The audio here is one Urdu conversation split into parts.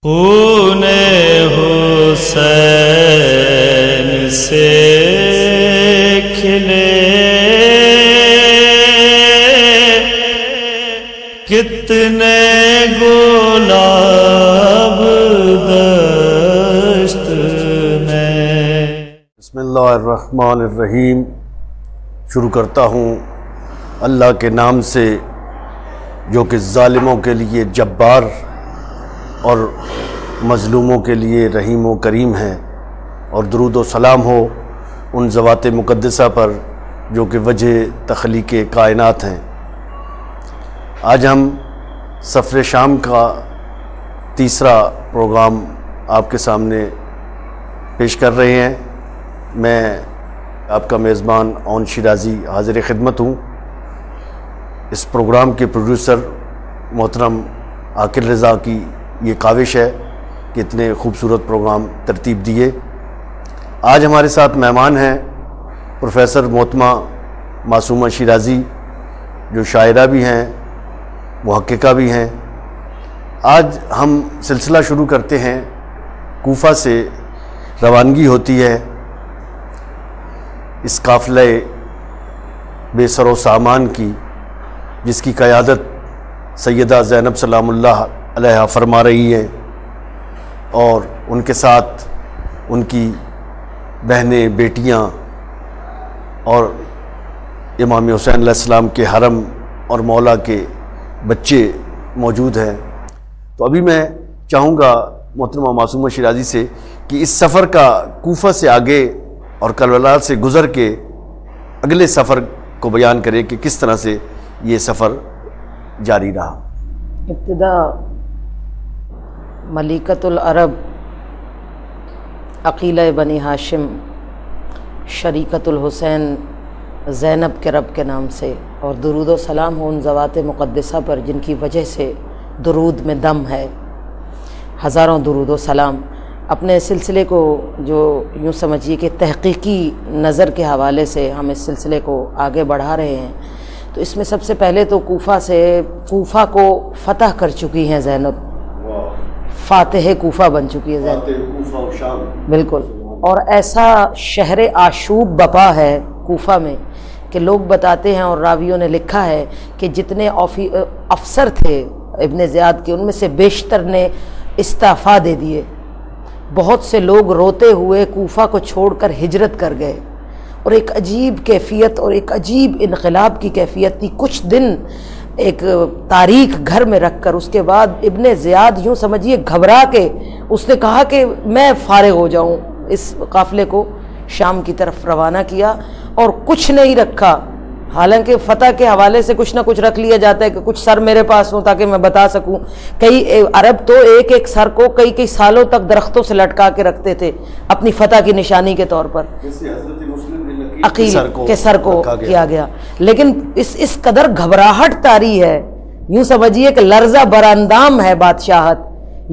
خون حسین سے کھلے کتنے گلاب دشت میں۔ بسم اللہ الرحمن الرحیم۔ شروع کرتا ہوں اللہ کے نام سے جو کہ ظالموں کے لیے جبار اور مظلوموں کے لیے رحیم و کریم ہے، اور درود و سلام ہو ان ذوات مقدسہ پر جو کہ وجہ تخلیق کائنات ہیں۔ آج ہم سفر شام کا تیسرا پروگرام آپ کے سامنے پیش کر رہے ہیں۔ میں آپ کا میزبان اون شیرازی حاضر خدمت ہوں۔ اس پروگرام کے پروڈیوسر محترم عاقل رضا کی یہ کاوش ہے کہ اتنے خوبصورت پروگرام ترتیب دیے۔ آج ہمارے ساتھ مہمان ہیں پروفیسر محترمہ معصومہ شیرازی، جو شاعرہ بھی ہیں، محققہ بھی ہیں۔ آج ہم سلسلہ شروع کرتے ہیں، کوفہ سے روانگی ہوتی ہے اس قافلہ بے سر و سامان کی، جس کی قیادت سیدہ زینب سلام اللہ علیہ فرما رہی ہیں، اور ان کے ساتھ ان کی بہنیں، بیٹیاں اور امام حسین علیہ السلام کے حرم اور مولا کے بچے موجود ہیں۔ تو ابھی میں چاہوں گا محترمہ معصومہ شیرازی سے کہ اس سفر کا کوفہ سے آگے اور کربلا سے گزر کے اگلے سفر کو بیان کرے کہ کس طرح سے یہ سفر جاری رہا۔ ابتدا ملکۃ العرب عقیلہ بنی ہاشم شریکۃ الحسین زینب کے رب کے نام سے، اور درود و سلام ہو ان ذوات مقدسہ پر جن کی وجہ سے درود میں دم ہے۔ ہزاروں درود و سلام۔ اپنے سلسلے کو جو یوں سمجھیے کہ تحقیقی نظر کے حوالے سے ہم اس سلسلے کو آگے بڑھا رہے ہیں، تو اس میں سب سے پہلے تو کوفہ کو فتح کر چکی ہیں زینب، فاتح کوفہ بن چکی ہے زینب، بالکل۔ اور ایسا شہر آشوب بپا ہے کوفہ میں کہ لوگ بتاتے ہیں اور راویوں نے لکھا ہے کہ جتنے افسر تھے ابن زیاد کے، ان میں سے بیشتر نے استعفیٰ دے دیے۔ بہت سے لوگ روتے ہوئے کوفہ کو چھوڑ کر ہجرت کر گئے، اور ایک عجیب کیفیت اور ایک عجیب انقلاب کی کیفیت تھی۔ کچھ دن ایک تاریخ گھر میں رکھ کر اس کے بعد ابن زیاد یوں سمجھیے گھبرا کے اس نے کہا کہ میں فارغ ہو جاؤں، اس قافلے کو شام کی طرف روانہ کیا اور کچھ نہیں رکھا۔ حالانکہ فتح کے حوالے سے کچھ نہ کچھ رکھ لیا جاتا ہے کہ کچھ سر میرے پاس ہوں تاکہ میں بتا سکوں۔ کئی عرب تو ایک ایک سر کو کئی سالوں تک درختوں سے لٹکا کے رکھتے تھے اپنی فتح کی نشانی کے طور پر، عقیل کے سر کو کیا گیا۔ لیکن اس قدر گھبراہٹ طاری ہے، یوں سمجھیے کہ لرزہ براندام ہے بادشاہت،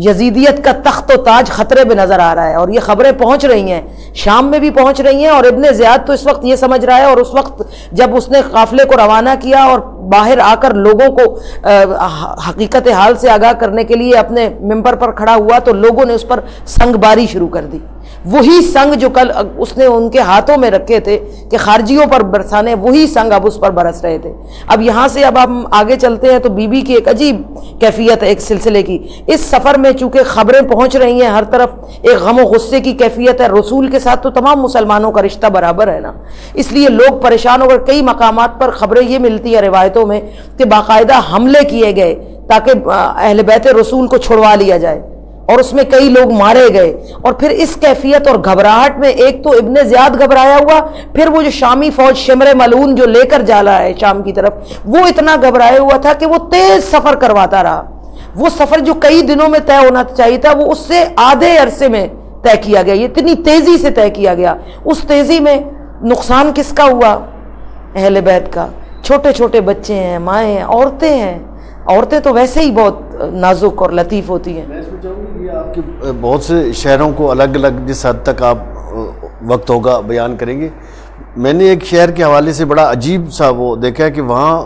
یزیدیت کا تخت و تاج خطرے میں نظر آ رہا ہے، اور یہ خبریں پہنچ رہی ہیں، شام میں بھی پہنچ رہی ہیں۔ اور ابن زیاد تو اس وقت یہ سمجھ رہا ہے، اور اس وقت جب اس نے قافلے کو روانہ کیا اور باہر آ کر لوگوں کو حقیقت حال سے آگاہ کرنے کے لیے اپنے ممبر پر کھڑا ہوا، تو لوگوں نے اس پر سنگ باری شروع کر دی۔ وہی سنگ جو کل اس نے ان کے ہاتھوں میں رکھے تھے کہ خارجیوں پر برسانے، وہی سنگ اب اس پر برس رہے تھے۔ اب یہاں سے اب ہم آگے چلتے ہیں تو بی بی کی ایک عجیب کیفیت ہے ایک سلسلے کی۔ اس سفر میں چونکہ خبریں پہنچ رہی ہیں ہر طرف، ایک غم و غصے کی کیفیت ہے۔ رسول کے ساتھ تو تمام مسلمانوں کا رشتہ برابر ہے نا، اس لیے لوگ پریشان ہو کر کئی مقامات پر خبریں یہ ملتی ہیں روایتوں میں کہ باقاعدہ حملے کیے گئے تاکہ اہل بیت رسول کو چھڑوا لیا جائے، اور اس میں کئی لوگ مارے گئے۔ اور پھر اس کیفیت اور گھبراہٹ میں ایک تو ابن زیاد گھبرایا ہوا، پھر وہ جو شامی فوج شمر ملعون جو لے کر جا رہا ہے شام کی طرف، وہ اتنا گھبرایا ہوا تھا کہ وہ تیز سفر کرواتا رہا۔ وہ سفر جو کئی دنوں میں طے ہونا چاہیے تھا، وہ اس سے آدھے عرصے میں طے کیا گیا، اتنی تیزی سے طے کیا گیا۔ اس تیزی میں نقصان کس کا ہوا؟ اہل بیت کا۔ چھوٹے چھوٹے بچے ہیں، مائیں ہیں، عورتیں ہیں۔ عورتیں تو ویسے ہی بہت نازک اور لطیف ہوتی ہیں۔ میں اس میں چاہوں گا کہ آپ کے بہت سے شہروں کو الگ الگ جس حد تک آپ وقت ہوگا بیان کریں گے، میں نے ایک شہر کے حوالے سے بڑا عجیب سا وہ دیکھا کہ وہاں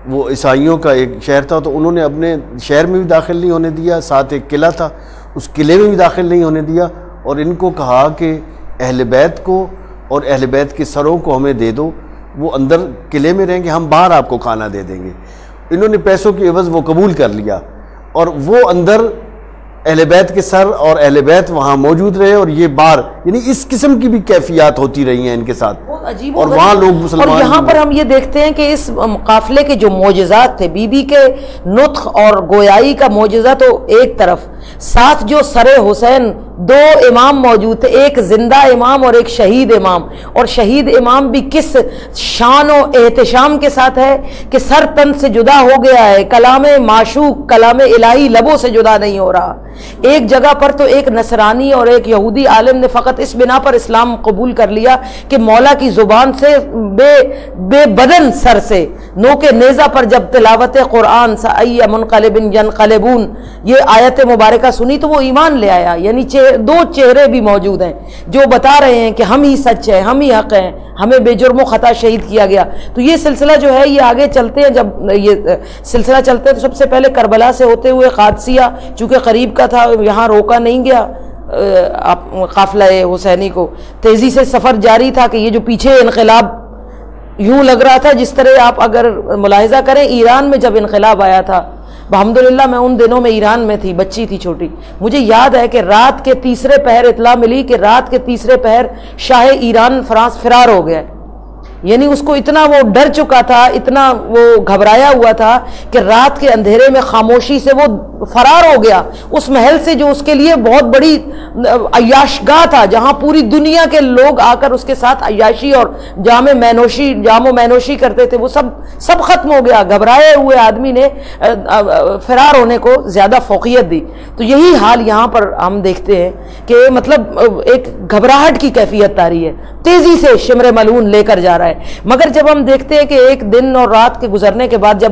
وہ عیسائیوں کا ایک شہر تھا، تو انہوں نے اپنے شہر میں بھی داخل نہیں ہونے دیا، ساتھ ایک قلعہ تھا، اس قلعے میں بھی داخل نہیں ہونے دیا، اور ان کو کہا کہ اہل بیت کو اور اہل بیت کے سروں کو ہمیں دے دو، وہ اندر قلعے میں رہیں گے، ہم باہر آپ کو کھانا دے دیں گے۔ انہوں نے پیسوں کی عوض وہ قبول کر لیا، اور وہ اندر اہل بیت کے سر اور اہل بیت وہاں موجود رہے، اور یہ باہر، یعنی اس قسم کی بھی کیفیات ہوتی رہی ہیں ان کے ساتھ، اور وہاں لوگ مسلمان۔ اور یہاں پر ہم یہ دیکھتے ہیں کہ اس قافلے کے جو معجزات تھے، بی بی کے نطق اور گویائی کا معجزہ تو ایک طرف، ساتھ جو سر حسین دو امام موجود تھے، ایک زندہ امام اور ایک شہید امام، اور شہید امام بھی کس شان و احتشام کے ساتھ ہے کہ سر تن سے جدا ہو گیا ہے، کلام معشوق کلام الہی لبوں سے جدا نہیں ہو رہا۔ ایک جگہ پر تو ایک نصرانی اور ایک یہودی عالم نے فقط اس بنا پر اسلام قبول کر لیا کہ مولا کی زبان سے بے بدن سر سے نوک نیزہ پر جب تلاوت قرآن سَأَيَّ مُنْقَلِبٍ يَنْقَلِبُونَ یہ آیت مبارکہ سنی تو وہ ایمان لے آیا۔ یعنی دو چہرے بھی موجود ہیں جو بتا رہے ہیں کہ ہم ہی سچ ہیں، ہم ہی حق ہیں، ہمیں بے جرم و خطا شہید کیا گیا۔ تو یہ سلسلہ جو ہے یہ آگے چلتے ہیں، جب یہ سلسلہ چلتے ہیں تو سب سے پہلے کربلا سے ہوتے ہوئے قادسیہ، چونکہ قریب کا تھا یہاں روکا نہیں گیا قافلہ حسینی کو، تیزی سے سفر جاری تھا کہ یہ جو پیچھے انقلاب یوں لگ رہا تھا، جس طرح آپ اگر ملاحظہ کریں ایران میں جب انقلاب آیا تھا، الحمدللہ میں ان دنوں میں ایران میں تھی، بچی تھی چھوٹی، مجھے یاد ہے کہ رات کے تیسرے پہر اطلاع ملی کہ رات کے تیسرے پہر شاہ ایران فرانس فرار ہو گیا، یعنی اس کو اتنا وہ ڈر چکا تھا، اتنا وہ گھبرایا ہوا تھا کہ رات کے اندھیرے میں خاموشی سے وہ فرار ہو گیا اس محل سے جو اس کے لیے بہت بڑی عیاش گاہ تھا، جہاں پوری دنیا کے لوگ آ کر اس کے ساتھ عیاشی اور جام و مینوشی کرتے تھے، وہ سب ختم ہو گیا۔ گھبرائے ہوئے آدمی نے فرار ہونے کو زیادہ فوقیت دی۔ تو یہی حال یہاں پر ہم دیکھتے ہیں کہ مطلب ایک گھبراہٹ کی کیفیت طاری ہے، تیزی سے شمر ملعون لے کر جا رہا ہے۔ مگر جب ہم دیکھتے ہیں کہ ایک دن اور رات کے گزرنے کے بعد جب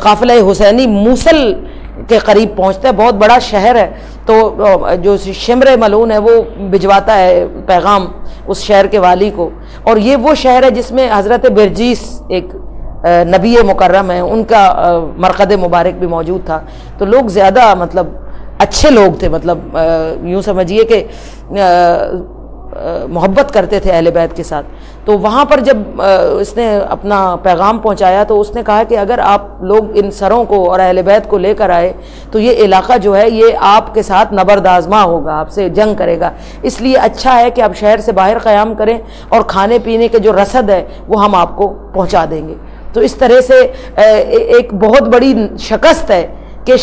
قافلہ حسینی موصل کے قریب پہنچتا ہے، بہت بڑا شہر ہے، تو جو شمر ملعون ہے وہ بھجواتا ہے پیغام اس شہر کے والی کو، اور یہ وہ شہر ہے جس میں حضرت برجیس ایک نبی مکرم ہے، ان کا مرقد مبارک بھی موجود تھا۔ تو لوگ زیادہ مطلب اچھے لوگ تھے، مطلب یوں سمجھیے کہ محبت کرتے تھے اہل بیت کے ساتھ۔ تو وہاں پر جب اس نے اپنا پیغام پہنچایا تو اس نے کہا کہ اگر آپ لوگ ان سروں کو اور اہل بیت کو لے کر آئے تو یہ علاقہ جو ہے یہ آپ کے ساتھ نبرد آزما ہوگا، آپ سے جنگ کرے گا، اس لیے اچھا ہے کہ آپ شہر سے باہر قیام کریں اور کھانے پینے کے جو رسد ہے وہ ہم آپ کو پہنچا دیں گے۔ تو اس طرح سے ایک بہت بڑی شکست ہے کہ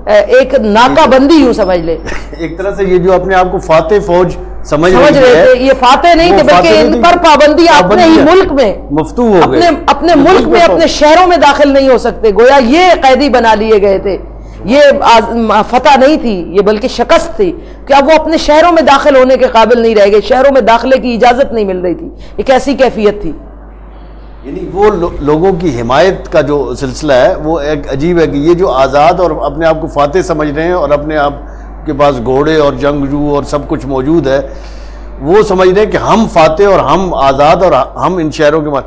ایک ناکہ بندی یوں سمجھ لے، ایک طرح سے یہ جو اپنے آپ کو فاتح فوج سمجھ رہے تھے، یہ فاتح نہیں تھے بلکہ ان پر پابندی اپنے ہی ملک میں مفتو ہو گئے، اپنے ملک میں اپنے شہروں میں داخل نہیں ہو سکتے، گویا یہ قیدی بنا لیے گئے تھے۔ یہ فتح نہیں تھی، یہ بلکہ شکست تھی کہ اب وہ اپنے شہروں میں داخل ہونے کے قابل نہیں رہ گئے، شہروں میں داخلے کی اجازت نہیں مل رہی تھی، ایک ایسی کیفیت تھی۔ یعنی وہ لوگوں کی حمایت کا جو سلسلہ ہے وہ ایک عجیب ہے کہ یہ جو آزاد اور اپنے آپ کو فاتح سمجھ رہے ہیں اور اپنے آپ کے پاس گھوڑے اور جنگجو اور سب کچھ موجود ہے، وہ سمجھ رہے ہیں کہ ہم فاتح اور ہم آزاد اور ہم ان شہروں کے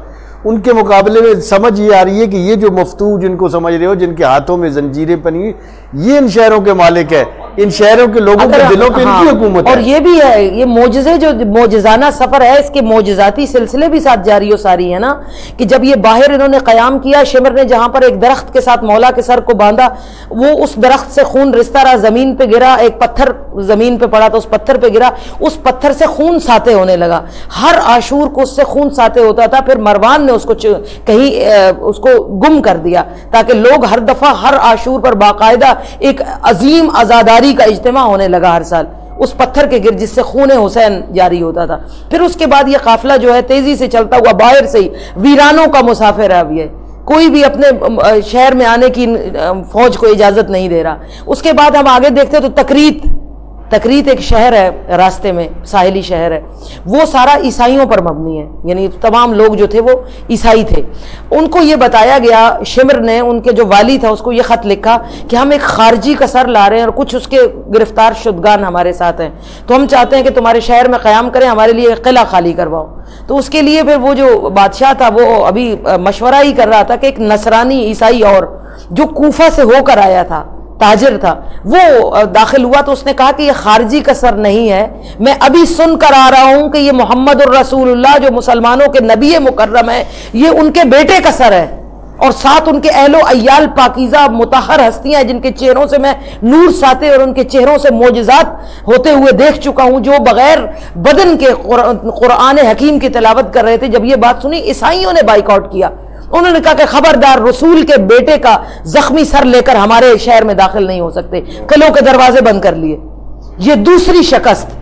ان کے مقابلے میں سمجھ یہ آ رہی ہے کہ یہ جو مفتو جن کو سمجھ رہے ہو، جن کے ہاتھوں میں زنجیریں پنی، یہ ان شہروں کے مالک ہے، ان شہروں کے لوگوں کے دلوں پہ ان کی حکومت ہے۔ اور یہ بھی ہے، یہ معجزے جو معجزانہ سفر ہے، اس کے معجزاتی سلسلے بھی ساتھ جاری و ساری ہے نا، کہ جب یہ باہر انہوں نے قیام کیا، شمر نے جہاں پر ایک درخت کے ساتھ مولا کے سر کو باندھا، وہ اس درخت سے خون رستا رہا، زمین پہ گرا، ایک پتھر زمین پہ پڑا تھا، اس پتھر پہ گرا، اس پتھر سے خون ساطع ہونے لگا، ہر عاشور کو اس سے خون ساطع ہوتا تھا۔ پھر مروان نے اس کو کہیں اس کو گم کر دیا تاکہ لوگ ہر دفعہ ہر عاشور پر باقاعدہ ایک عظیم عزاداری کا اجتماع ہونے لگا ہر سال اس پتھر کے گرد جس سے خون حسین جاری ہوتا تھا۔ پھر اس کے بعد یہ قافلہ جو ہے تیزی سے چلتا ہوا باہر سے ہی ویرانوں کا مسافر اب ہے، کوئی بھی اپنے شہر میں آنے کی فوج کو اجازت نہیں دے رہا۔ اس کے بعد ہم آگے دیکھتے تو تکریت ایک شہر ہے راستے میں، ساحلی شہر ہے، وہ سارا عیسائیوں پر مبنی ہے، یعنی تمام لوگ جو تھے وہ عیسائی تھے۔ ان کو یہ بتایا گیا، شمر نے ان کے جو والی تھا اس کو یہ خط لکھا کہ ہم ایک خارجی کا سر لا رہے ہیں اور کچھ اس کے گرفتار شدگان ہمارے ساتھ ہیں، تو ہم چاہتے ہیں کہ تمہارے شہر میں قیام کریں، ہمارے لیے ایک قلعہ خالی کرواؤ۔ تو اس کے لیے پھر وہ جو بادشاہ تھا وہ ابھی مشورہ ہی کر رہا تھا کہ ایک نصرانی عیسائی اور جو کوفہ سے ہو کر آیا تھا، تاجر تھا، وہ داخل ہوا تو اس نے کہا کہ یہ خارجی کا سر نہیں ہے، میں ابھی سن کر آ رہا ہوں کہ یہ محمد الرسول اللہ جو مسلمانوں کے نبی مکرم ہے، یہ ان کے بیٹے کا سر ہے، اور ساتھ ان کے اہل و عیال پاکیزہ مطہر ہستیاں جن کے چہروں سے میں نور ساتے اور ان کے چہروں سے معجزات ہوتے ہوئے دیکھ چکا ہوں، جو بغیر بدن کے قرآن حکیم کی تلاوت کر رہے تھے۔ جب یہ بات سنی عیسائیوں نے بائیکاٹ کیا، انہوں نے کہا کہ خبردار، رسول کے بیٹے کا زخمی سر لے کر ہمارے شہر میں داخل نہیں ہو سکتے، قلعوں کے دروازے بند کر لیے۔ یہ دوسری شکست،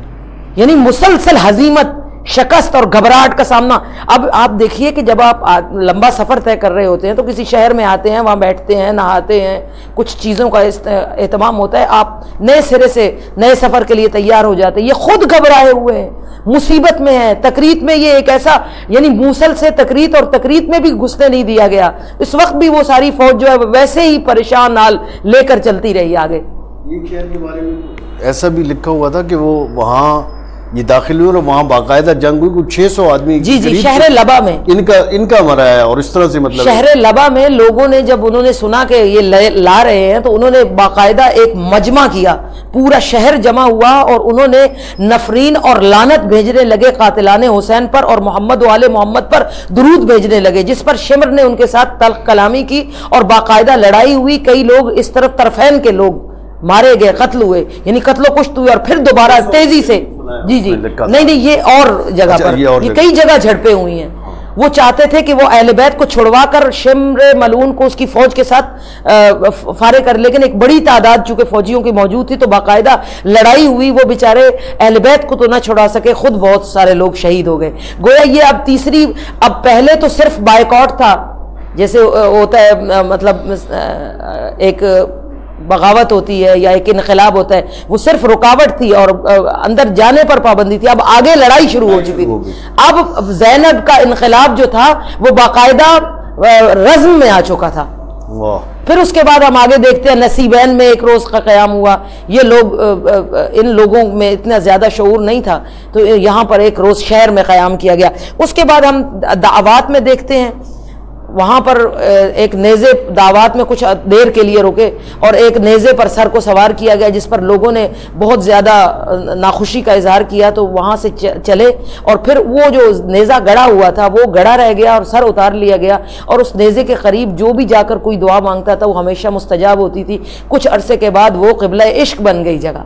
یعنی مسلسل ہزیمت، شکست اور گھبراہٹ کا سامنا۔ اب آپ دیکھیے کہ جب آپ لمبا سفر طے کر رہے ہوتے ہیں تو کسی شہر میں آتے ہیں، وہاں بیٹھتے ہیں، نہاتے ہیں، کچھ چیزوں کا اہتمام ہوتا ہے، آپ نئے سرے سے نئے سفر کے لیے تیار ہو جاتے ہیں۔ یہ خود گھبرائے ہوئے ہیں، مصیبت میں ہے۔ تکریت میں یہ ایک ایسا، یعنی موصل سے تکریت، اور تکریت میں بھی گھسنے نہیں دیا گیا، اس وقت بھی وہ ساری فوج جو ہے ویسے ہی پریشان حال لے کر چلتی رہی آگے۔ یہ شہر کے بارے میں ایسا بھی لکھا ہوا تھا کہ وہ وہاں یہ داخل ہوئے اور وہاں باقاعدہ جنگ ہوئی، کچھ 600 آدمی جی شہر لبا میں ان کا مرا ہے، اور اس طرح سے مطلب شہر لبا میں لوگوں نے جب انہوں نے سنا کہ یہ لا رہے ہیں تو انہوں نے باقاعدہ ایک مجمع کیا، پورا شہر جمع ہوا اور انہوں نے نفرین اور لعنت بھیجنے لگے قاتلان حسین پر اور محمد و آل محمد پر درود بھیجنے لگے، جس پر شمر نے ان کے ساتھ تلخ کلامی کی اور باقاعدہ لڑائی ہوئی۔ کئی لوگ اس طرف طرفین کے لوگ مارے گئے، قتل ہوئے، یعنی قتل و کشت ہوئے، اور پھر دوبارہ تیزی سے جی نہیں یہ اور جگہ پر، یہ کئی جگہ جھڑپیں ہوئی ہیں۔ وہ چاہتے تھے کہ وہ اہل بیت کو چھڑوا کر شمر ملعون کو اس کی فوج کے ساتھ فارغ کر، لیکن ایک بڑی تعداد چونکہ فوجیوں کی موجود تھی تو باقاعدہ لڑائی ہوئی، وہ بیچارے اہل بیت کو تو نہ چھڑا سکے، خود بہت سارے لوگ شہید ہو گئے۔ گویا یہ اب تیسری، اب پہلے تو صرف بائیکاٹ تھا، جیسے ہوتا ہے مطلب ایک بغاوت ہوتی ہے یا ایک انقلاب ہوتا ہے، وہ صرف رکاوٹ تھی اور اندر جانے پر پابندی تھی۔ اب آگے لڑائی شروع ہو چکی تھی۔ اب زینب کا انقلاب جو تھا وہ باقاعدہ رزم میں آ چکا تھا۔ پھر اس کے بعد ہم آگے دیکھتے ہیں نصیبین میں ایک روز کا قیام ہوا۔ یہ لوگ، ان لوگوں میں اتنا زیادہ شعور نہیں تھا تو یہاں پر ایک روز شہر میں قیام کیا گیا۔ اس کے بعد ہم دعوات میں دیکھتے ہیں، وہاں پر ایک نیزے دعوات میں کچھ دیر کے لیے رکے اور ایک نیزے پر سر کو سوار کیا گیا، جس پر لوگوں نے بہت زیادہ ناخوشی کا اظہار کیا، تو وہاں سے چلے اور پھر وہ جو نیزہ گڑا ہوا تھا وہ گڑا رہ گیا اور سر اتار لیا گیا، اور اس نیزے کے قریب جو بھی جا کر کوئی دعا مانگتا تھا وہ ہمیشہ مستجاب ہوتی تھی۔ کچھ عرصے کے بعد وہ قبلہ عشق بن گئی جگہ۔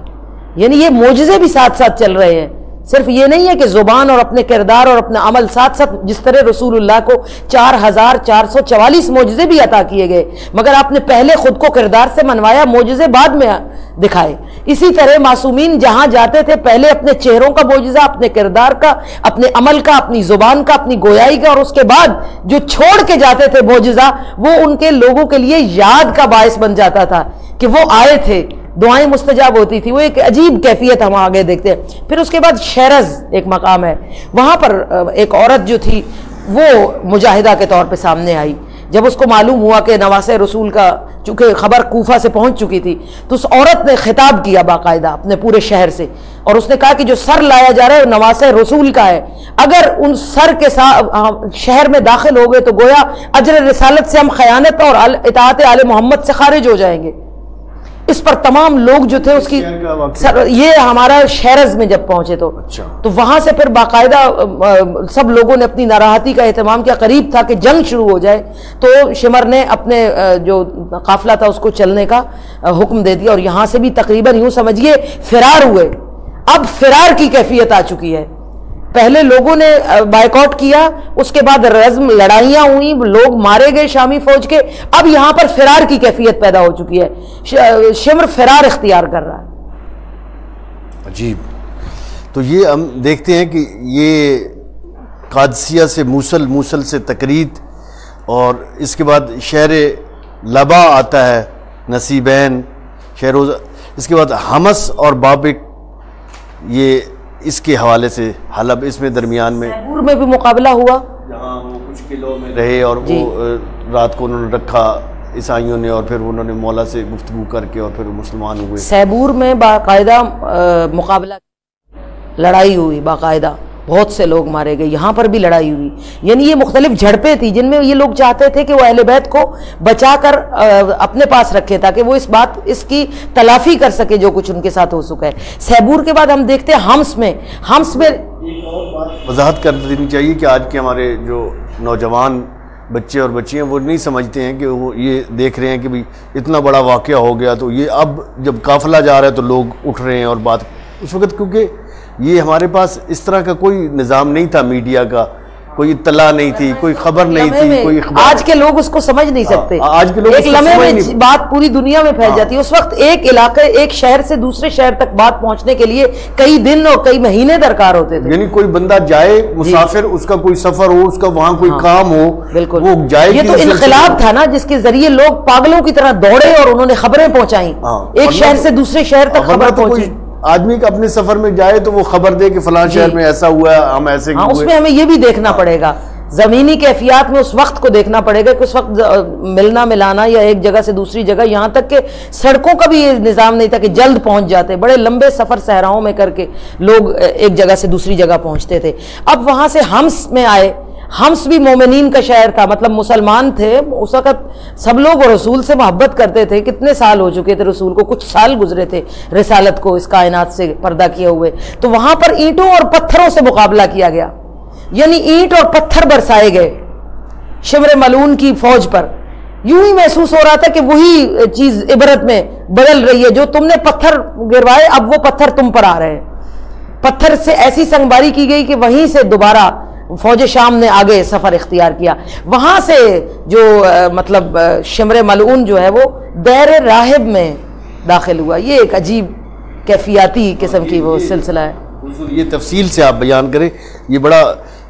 یعنی یہ معجزے بھی ساتھ ساتھ چل رہے ہیں، صرف یہ نہیں ہے کہ زبان اور اپنے کردار اور اپنا عمل ساتھ ساتھ، جس طرح رسول اللہ کو 4444 معجزے بھی عطا کیے گئے، مگر آپ نے پہلے خود کو کردار سے منوایا، معجزے بعد میں دکھائے۔ اسی طرح معصومین جہاں جاتے تھے پہلے اپنے چہروں کا معجزہ، اپنے کردار کا، اپنے عمل کا، اپنی زبان کا، اپنی گویائی کا، اور اس کے بعد جو چھوڑ کے جاتے تھے معجزہ، وہ ان کے لوگوں کے لیے یاد کا باعث بن جاتا تھا کہ وہ آئے تھے، دعائیں مستجاب ہوتی تھی۔ وہ ایک عجیب کیفیت ہم آگے دیکھتے ہیں۔ پھر اس کے بعد شیرز ایک مقام ہے، وہاں پر ایک عورت جو تھی وہ مجاہدہ کے طور پہ سامنے آئی۔ جب اس کو معلوم ہوا کہ نواسہ رسول کا چونکہ خبر کوفہ سے پہنچ چکی تھی تو اس عورت نے خطاب کیا باقاعدہ اپنے پورے شہر سے، اور اس نے کہا کہ جو سر لایا جا رہا ہے وہ نواسہ رسول کا ہے، اگر ان سر کے ساتھ شہر میں داخل ہو گئے تو گویا اجر رسالت سے ہم خیانت اور اطاعت آل محمد سے خارج ہو جائیں گے۔ اس پر تمام لوگ جو تھے اس کی، یہ ہمارا شیرز میں جب پہنچے تو وہاں سے پھر باقاعدہ سب لوگوں نے اپنی ناراحتی کا اہتمام کیا۔ قریب تھا کہ جنگ شروع ہو جائے تو شمر نے اپنے جو قافلہ تھا اس کو چلنے کا حکم دے دیا، اور یہاں سے بھی تقریباً یوں سمجھیے فرار ہوئے۔ اب فرار کی کیفیت آ چکی ہے۔ پہلے لوگوں نے بائیکاٹ کیا، اس کے بعد رزم لڑائیاں ہوئیں، لوگ مارے گئے شامی فوج کے، اب یہاں پر فرار کی کیفیت پیدا ہو چکی ہے۔ شمر فرار اختیار کر رہا ہے۔ عجیب۔ تو یہ ہم دیکھتے ہیں کہ یہ قادسیہ سے موصل سے تکریت، اور اس کے بعد شہر لبا آتا ہے، نصیبین، اس کے بعد حمص اور بابک، یہ اس کے حوالے سے حلب، اس میں درمیان میں سیبور میں بھی مقابلہ ہوا، جہاں وہ کچھ قلعوں میں رہے اور وہ رات کو انہوں نے رکھا عیسائیوں نے، اور پھر انہوں نے مولا سے گفتگو کر کے اور پھر مسلمان ہوئے۔ سیبور میں باقاعدہ مقابلہ، لڑائی ہوئی باقاعدہ، بہت سے لوگ مارے گئے، یہاں پر بھی لڑائی ہوئی. یعنی یہ مختلف جھڑپیں تھیں جن میں یہ لوگ چاہتے تھے کہ وہ اہل بیت کو بچا کر اپنے پاس رکھے تاکہ وہ اس کی تلافی کر سکے جو کچھ ان کے ساتھ ہو چکا ہے. سیبور کے بعد ہم دیکھتے ہیں حمص میں وضاحت کر دینی چاہیے کہ آج کے ہمارے جو نوجوان بچے اور بچیاں وہ نہیں سمجھتے ہیں کہ وہ یہ دیکھ رہے ہیں کہ بھئی اتنا بڑا واقعہ ہو گیا تو یہ اب جب قافلہ جا رہا ہے تو لوگ اٹھ رہے ہیں اور بات اس وقت، کیونکہ یہ ہمارے پاس اس طرح کا کوئی نظام نہیں تھا، میڈیا کا کوئی اطلاع نہیں تھی، کوئی خبر نہیں تھی، کوئی اخبار. آج کے لوگ اس کو سمجھ نہیں سکتے. آج کے لوگ ایک لمحے میں بات پوری دنیا میں پھیل جاتی ہے. اس وقت ایک علاقے ایک شہر سے دوسرے شہر تک بات پہنچنے کے لیے کئی دن اور کئی مہینے درکار ہوتے تھے. یعنی کوئی بندہ جائے مسافر، اس کا کوئی سفر ہو، اس کا وہاں کوئی کام ہو، بالکل وہ جائے. یہ تو انقلاب تھا نا جس کے ذریعے لوگ پاگلوں کی طرح دوڑے اور انہوں نے خبریں پہنچائیں، ایک شہر سے دوسرے شہر تک خبر پہنچی. آدمی اپنے سفر میں جائے تو وہ خبر دے کہ فلاں شہر میں ایسا ہوا ہے، ہم ایسے ہوئے. اس میں ہمیں یہ بھی دیکھنا پڑے گا، زمینی کیفیات میں اس وقت کو دیکھنا پڑے گا کہ اس وقت ملنا ملانا یا ایک جگہ سے دوسری جگہ، یہاں تک کہ سڑکوں کا بھی یہ نظام نہیں تھا کہ جلد پہنچ جاتے. بڑے لمبے سفر صحراؤں میں کر کے لوگ ایک جگہ سے دوسری جگہ پہنچتے تھے. اب وہاں سے حمص میں آئے. حمص بھی مومنین کا شہر تھا، مطلب مسلمان تھے اس وقت. سب لوگ رسول سے محبت کرتے تھے. کتنے سال ہو چکے تھے رسول کو، کچھ سال گزرے تھے رسالت کو اس کائنات سے پردہ کیے ہوئے. تو وہاں پر اینٹوں اور پتھروں سے مقابلہ کیا گیا، یعنی اینٹ اور پتھر برسائے گئے شمر ملعون کی فوج پر. یوں ہی محسوس ہو رہا تھا کہ وہی چیز عبرت میں بدل رہی ہے، جو تم نے پتھر گروائے اب وہ پتھر تم پر آ رہے ہیں. پتھر سے ایسی سنگباری کی گئی کہ وہیں سے دوبارہ فوج شام نے آگے سفر اختیار کیا. وہاں سے جو مطلب شمر ملعون جو ہے وہ دیر راہب میں داخل ہوا. یہ ایک عجیب کیفیاتی قسم کی وہ سلسلہ ہے. یہ تفصیل سے آپ بیان کریں، یہ بڑا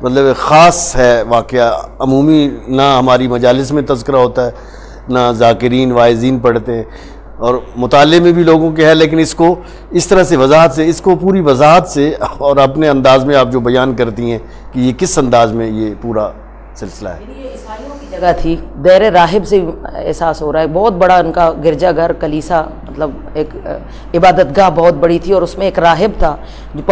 مطلب خاص ہے واقعہ. عمومی نہ ہماری مجالس میں تذکرہ ہوتا ہے، نہ ذاکرین واعظین پڑھتے ہیں، اور مطالعے میں بھی لوگوں کے ہے، لیکن اس کو اس طرح سے وضاحت سے، اس کو پوری وضاحت سے اور اپنے انداز میں آپ جو بیان کرتی ہیں کہ یہ کس انداز میں یہ پورا سلسلہ ہے. یہ عیسائیوں کی جگہ تھی، دیر راہب سے احساس ہو رہا ہے. بہت بڑا ان کا گرجا گھر، کلیسا، مطلب ایک عبادت گاہ بہت بڑی تھی، اور اس میں ایک راہب تھا جو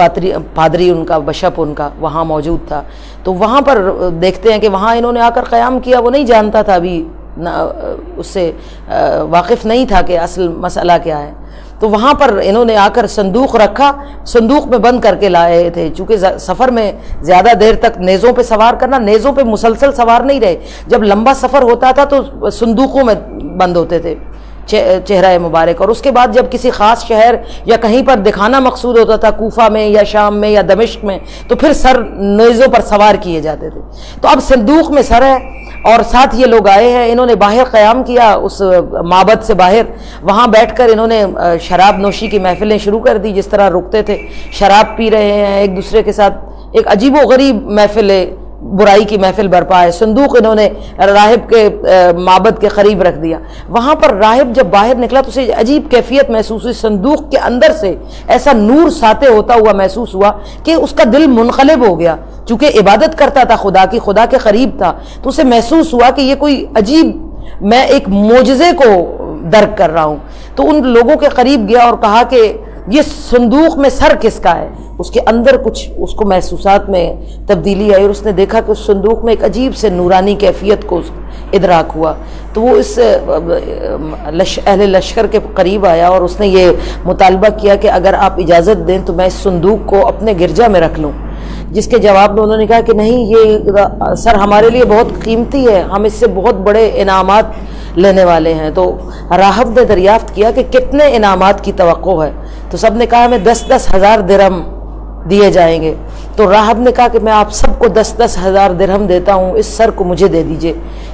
پادری ان کا، بشپ ان کا وہاں موجود تھا. تو وہاں پر دیکھتے ہیں کہ وہاں انہوں نے آ کر قیام کیا. وہ نہیں جانتا تھا، ابھی اس سے واقف نہیں تھا کہ اصل مسئلہ کیا ہے. تو وہاں پر انہوں نے آ کر صندوق رکھا، صندوق میں بند کر کے لائے تھے. چونکہ سفر میں زیادہ دیر تک نیزوں پہ سوار کرنا، نیزوں پہ مسلسل سوار نہیں رہے. جب لمبا سفر ہوتا تھا تو صندوقوں میں بند ہوتے تھے چہرہ مبارک، اور اس کے بعد جب کسی خاص شہر یا کہیں پر دکھانا مقصود ہوتا تھا، کوفہ میں یا شام میں یا دمشق میں، تو پھر سر نیزوں پر سوار کیے جاتے تھے. تو اب صندوق میں سر ہے اور ساتھ یہ لوگ آئے ہیں. انہوں نے باہر قیام کیا اس معبد سے باہر. وہاں بیٹھ کر انہوں نے شراب نوشی کی محفلیں شروع کر دی. جس طرح رکتے تھے شراب پی رہے ہیں ایک دوسرے کے ساتھ. ایک عجیب و غریب محفل ہے، برائی کی محفل برپا ہے. صندوق انہوں نے راہب کے معبد کے قریب رکھ دیا. وہاں پر راہب جب باہر نکلا تو اسے عجیب کیفیت محسوس ہوئی. صندوق کے اندر سے ایسا نور ساطع ہوتا ہوا محسوس ہوا کہ اس کا دل منقلب ہو گیا. چونکہ عبادت کرتا تھا خدا کی، خدا کے قریب تھا، تو اسے محسوس ہوا کہ یہ کوئی عجیب، میں ایک معجزے کو درک کر رہا ہوں. تو ان لوگوں کے قریب گیا اور کہا کہ یہ صندوق میں سر کس کا ہے؟ اس کے اندر کچھ اس کو محسوسات میں تبدیلی آئی، اور اس نے دیکھا کہ اس صندوق میں ایک عجیب سے نورانی کیفیت کو ادراک ہوا. تو وہ اس اہل لشکر کے قریب آیا اور اس نے یہ مطالبہ کیا کہ اگر آپ اجازت دیں تو میں اس صندوق کو اپنے گرجا میں رکھ لوں. جس کے جواب میں انہوں نے کہا کہ نہیں، یہ سر ہمارے لیے بہت قیمتی ہے، ہم اس سے بہت بڑے انعامات لینے والے ہیں. تو راہب نے دریافت کیا کہ کتنے انعامات کی توقع ہے؟ تو سب نے کہا ہمیں 10,000 ہزار درہم دیے جائیں گے. تو راہب نے کہا کہ میں آپ سب کو 10,000 ہزار درہم دیتا ہوں، اس سر کو مجھے دے دیجئے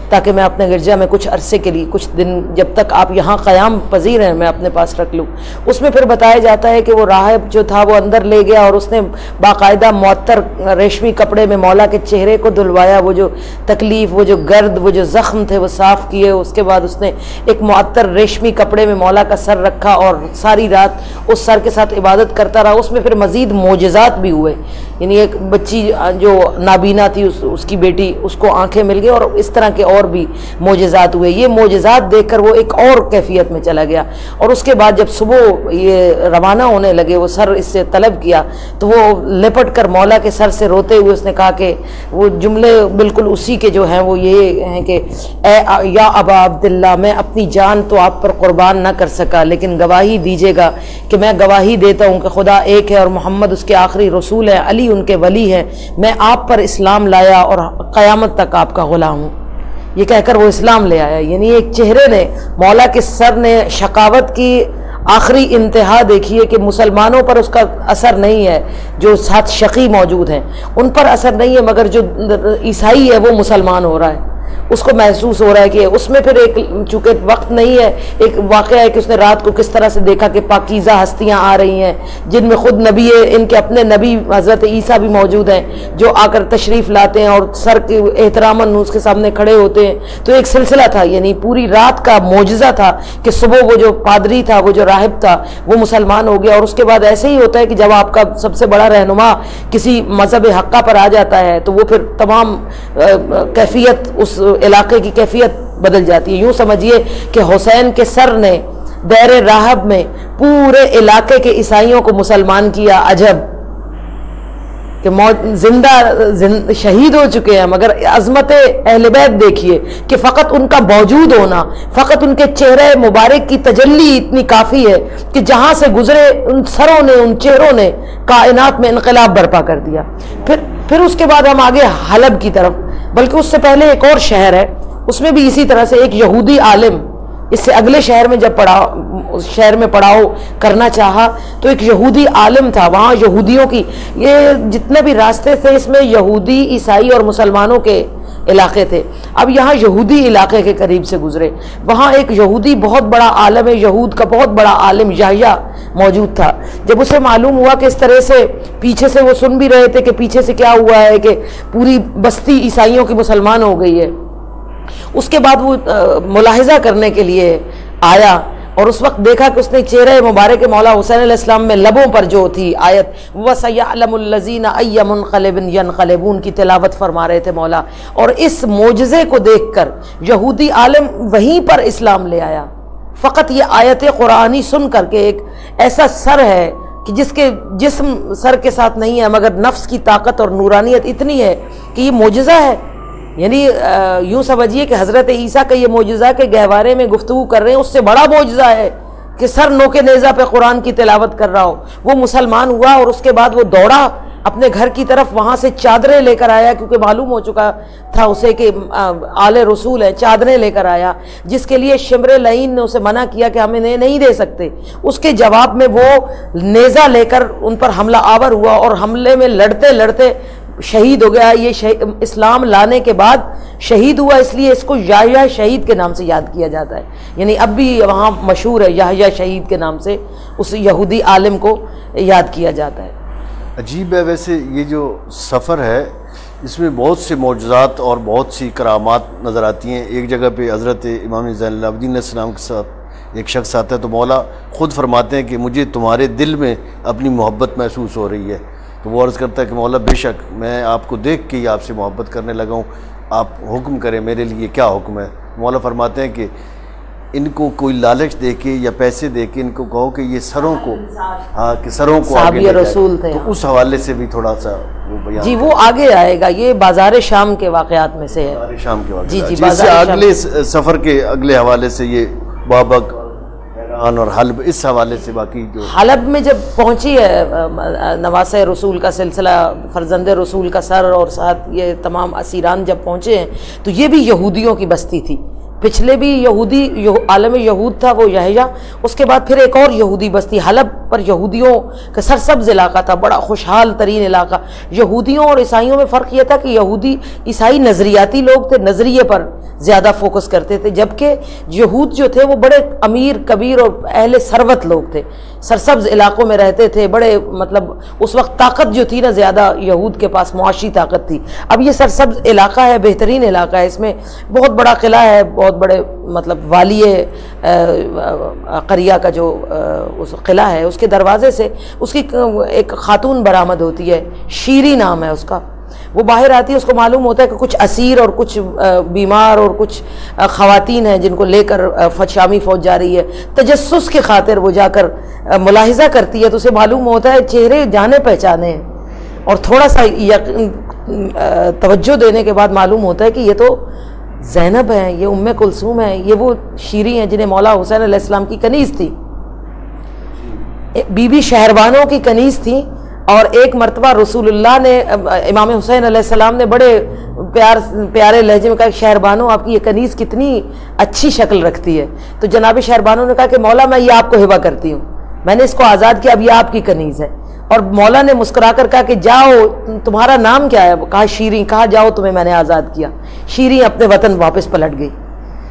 تاکہ میں اپنے گرجا میں کچھ عرصے کے لیے، کچھ دن جب تک آپ یہاں قیام پذیر ہیں، میں اپنے پاس رکھ لوں. اس میں پھر بتایا جاتا ہے کہ وہ راہب جو تھا وہ اندر لے گیا اور اس نے باقاعدہ معطر ریشمی کپڑے میں مولا کے چہرے کو دھلوایا. وہ جو تکلیف، وہ جو گرد، وہ جو زخم تھے وہ صاف کیے. اس کے بعد اس نے ایک معطر ریشمی کپڑے میں مولا کا سر رکھا اور ساری رات اس سر کے ساتھ عبادت کرتا رہا. اس میں پھر مزید معجزات بھی ہوئے. یعنی ایک بچی جو نابینا تھی، اس کی بیٹی، اس کو آنکھیں مل گئی، اور اس طرح کے اور بھی معجزات ہوئے. یہ معجزات دیکھ کر وہ ایک اور کیفیت میں چلا گیا. اور اس کے بعد جب صبح یہ روانہ ہونے لگے, وہ سر اس سے طلب کیا تو وہ لپٹ کر مولا کے سر سے روتے ہوئے اس نے کہا کہ وہ جملے بالکل اسی کے جو ہیں وہ یہ ہیں کہ اے یا ابا عبداللہ, میں اپنی جان تو آپ پر قربان نہ کر سکا, لیکن گواہی دیجیے گا کہ میں گواہی دیتا ہوں کہ خدا ایک ہے اور محمد اس کے آخری رسول ہے, علی ان کے ولی ہے, میں آپ پر اسلام لایا اور قیامت تک آپ کا غلام ہوں. یہ کہہ کر وہ اسلام لے آیا. یعنی ایک چہرے نے, مولا کے سر نے شقاوت کی آخری انتہا دیکھی ہے کہ مسلمانوں پر اس کا اثر نہیں ہے, جو ساتھ شقی موجود ہیں ان پر اثر نہیں ہے, مگر جو عیسائی ہے وہ مسلمان ہو رہا ہے, اس کو محسوس ہو رہا ہے کہ اس میں پھر ایک چونکہ وقت نہیں ہے, ایک واقعہ ہے کہ اس نے رات کو کس طرح سے دیکھا کہ پاکیزہ ہستیاں آ رہی ہیں جن میں خود نبی, ان کے اپنے نبی حضرت عیسیٰ بھی موجود ہیں جو آ کر تشریف لاتے ہیں اور سر کے احتراماً اس کے سامنے کھڑے ہوتے ہیں. تو ایک سلسلہ تھا, یعنی پوری رات کا معجزہ تھا کہ صبح وہ جو پادری تھا, وہ جو راہب تھا, وہ مسلمان ہو گیا. اور اس کے بعد ایسے ہی ہوتا ہے کہ جب آپ کا سب سے بڑا رہنما کسی مذہب حقہ پر آ جاتا ہے تو وہ پھر تمام کیفیت اس علاقے کی کیفیت بدل جاتی ہے. یوں سمجھیے کہ حسین کے سر نے دیر راہب میں پورے علاقے کے عیسائیوں کو مسلمان کیا. عجب کہ زندہ شہید ہو چکے ہیں, مگر عظمت اہل بیت دیکھیے کہ فقط ان کا موجود ہونا, فقط ان کے چہرے مبارک کی تجلی اتنی کافی ہے کہ جہاں سے گزرے ان سروں نے, ان چہروں نے کائنات میں انقلاب برپا کر دیا. پھر اس کے بعد ہم آگے حلب کی طرف, بلکہ اس سے پہلے ایک اور شہر ہے, اس میں بھی اسی طرح سے ایک یہودی عالم, اس سے اگلے شہر میں جب شہر میں پڑاؤ کرنا چاہا تو ایک یہودی عالم تھا. وہاں یہودیوں کی یہ جتنے بھی راستے تھے اس میں یہودی, عیسائی اور مسلمانوں کے علاقے تھے. اب یہاں یہودی علاقے کے قریب سے گزرے, وہاں ایک یہودی بہت بڑا عالم یہود کا بہت بڑا عالم یحییٰ موجود تھا. جب اسے معلوم ہوا کہ اس طرح سے پیچھے سے, وہ سن بھی رہے تھے کہ پیچھے سے کیا ہوا ہے کہ پوری بستی عیسائیوں کی مسلمان ہو گئی ہے, اس کے بعد وہ ملاحظہ کرنے کے لیے آیا اور اس وقت دیکھا کہ اس نے چہرہ مبارک مولا حسین علیہ السلام میں لبوں پر جو تھی آیت وَسَيَعْلَمُ الَّذِينَ أَيَّ مُنْقَلِبٍ يَنْقَلِبُونَ کی تلاوت فرما رہے تھے مولا. اور اس معجزے کو دیکھ کر یہودی عالم وہیں پر اسلام لے آیا. فقط یہ آیت قرآنی سن کر کے ایک ایسا سر ہے کہ جس کے جسم سر کے ساتھ نہیں ہے, مگر نفس کی طاقت اور نورانیت اتنی ہے کہ یہ معجزہ ہے. یعنی یوں سمجھیے کہ حضرت عیسیٰ کا یہ معجزہ کہ گہوارے میں گفتگو کر رہے ہیں, اس سے بڑا معجزہ ہے کہ سر نوکے نیزہ پہ قرآن کی تلاوت کر رہا ہو. وہ مسلمان ہوا اور اس کے بعد وہ دوڑا اپنے گھر کی طرف, وہاں سے چادریں لے کر آیا کیونکہ معلوم ہو چکا تھا اسے کہ آل رسول ہے. چادریں لے کر آیا جس کے لیے شمر لعین نے اسے منع کیا کہ ہم انہیں نہیں دے سکتے. اس کے جواب میں وہ نیزہ لے کر ان پر حملہ آور ہوا اور حملے میں لڑتے لڑتے شہید ہو گیا. یہ اسلام لانے کے بعد شہید ہوا, اس لیے اس کو یحییٰ شہید کے نام سے یاد کیا جاتا ہے. یعنی اب بھی وہاں مشہور ہے یحییٰ شہید کے نام سے اس یہودی عالم کو یاد کیا جاتا ہے. عجیب ہے ویسے یہ جو سفر ہے, اس میں بہت سے معجزات اور بہت سی کرامات نظر آتی ہیں. ایک جگہ پہ حضرت امام زین العابدین علیہ السلام کے ساتھ ایک شخص آتا ہے تو مولا خود فرماتے ہیں کہ مجھے تمہارے دل میں اپنی محبت محسوس ہو رہی ہے. تو وہ عرض کرتا ہے کہ مولا بے شک میں آپ کو دیکھ کے ہی آپ سے محبت کرنے لگا ہوں, آپ حکم کریں میرے لیے کیا حکم ہے. مولا فرماتے ہیں کہ ان کو کوئی لالچ دے کے یا پیسے دے کے ان کو کہو کہ یہ سروں کو, ہاں کہ سروں کو آگے لے رسول تھے. تو اس حوالے سے بھی تھوڑا سا وہ بیان جی وہ آگے آئے گا. یہ بازار شام کے واقعات میں سے ہے. بازار شام کے واقعات. جی جی اس سے اگلے سفر کے اگلے حوالے سے یہ بابک اور حلب, اس حوالے سے باقی جو حلب میں جب پہنچی ہے نواسہ رسول کا سلسلہ, فرزند رسول کا سر اور ساتھ یہ تمام اسیران جب پہنچے ہیں تو یہ بھی یہودیوں کی بستی تھی. پچھلے بھی یہودی عالم یہود تھا وہ یحییٰ, اس کے بعد پھر ایک اور یہودی بستی حلب پر یہودیوں کا سرسبز علاقہ تھا, بڑا خوشحال ترین علاقہ. یہودیوں اور عیسائیوں میں فرق یہ تھا کہ یہودی عیسائی نظریاتی لوگ تھے, نظریے پر زیادہ فوکس کرتے تھے, جبکہ یہود جو تھے وہ بڑے امیر کبیر اور اہل ثروت لوگ تھے, سرسبز علاقوں میں رہتے تھے. بڑے مطلب اس وقت طاقت جو تھی نا زیادہ یہود کے پاس معاشی طاقت تھی. اب یہ سرسبز علاقہ ہے, بہترین علاقہ ہے, اس میں بہت بڑا قلعہ ہے, بہت بڑے مطلب والی قریہ کا جو اس قلعہ ہے اس کے دروازے سے اس کی ایک خاتون برآمد ہوتی ہے, شیری نام ہے اس کا. وہ باہر آتی ہے، اس کو معلوم ہوتا ہے کہ کچھ اسیر اور کچھ بیمار اور کچھ خواتین ہیں جن کو لے کر شامی فوج جا رہی ہے، تجسس کی خاطر وہ جا کر ملاحظہ کرتی ہے، تو اسے معلوم ہوتا ہے چہرے جانے پہچانے ہیں، اور تھوڑا سا توجہ دینے کے بعد معلوم ہوتا ہے کہ یہ تو زینب ہیں، یہ ام کلثوم ہیں، یہ وہ شیری ہیں جنہیں مولا حسین علیہ السلام کی کنیز تھی، بی بی شہربانوں کی کنیز تھی۔ اور ایک مرتبہ رسول اللہ نے امام حسین علیہ السلام نے بڑے پیارے لہجے میں کہا کہ شہربانو آپ کی یہ کنیز کتنی اچھی شکل رکھتی ہے، تو جناب شہربانو نے کہا کہ مولا میں یہ آپ کو ہبہ کرتی ہوں، میں نے اس کو آزاد کیا، اب یہ آپ کی کنیز ہے۔ اور مولا نے مسکرا کر کہا کہ جاؤ تمہارا نام کیا ہے؟ کہا شیریں، کہا جاؤ تمہیں میں نے آزاد کیا۔ شیریں اپنے وطن واپس پلٹ گئی۔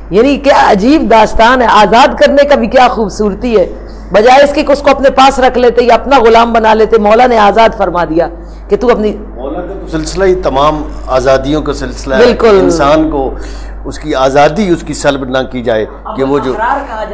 یعنی کیا عجیب داستان ہے، آزاد کرنے کا بھی کیا خوبصورتی ہے، بجائے اس کی کہ اس کو اپنے پاس رکھ لیتے یا اپنا غلام بنا لیتے، مولا نے آزاد فرما دیا کہ تو اپنی، مولا کا تو سلسلہ ہی تمام آزادیوں کا سلسلہ ہے، بالکل انسان کو اس کی آزادی اس کی سلب نہ کی جائے، کہ وہ جو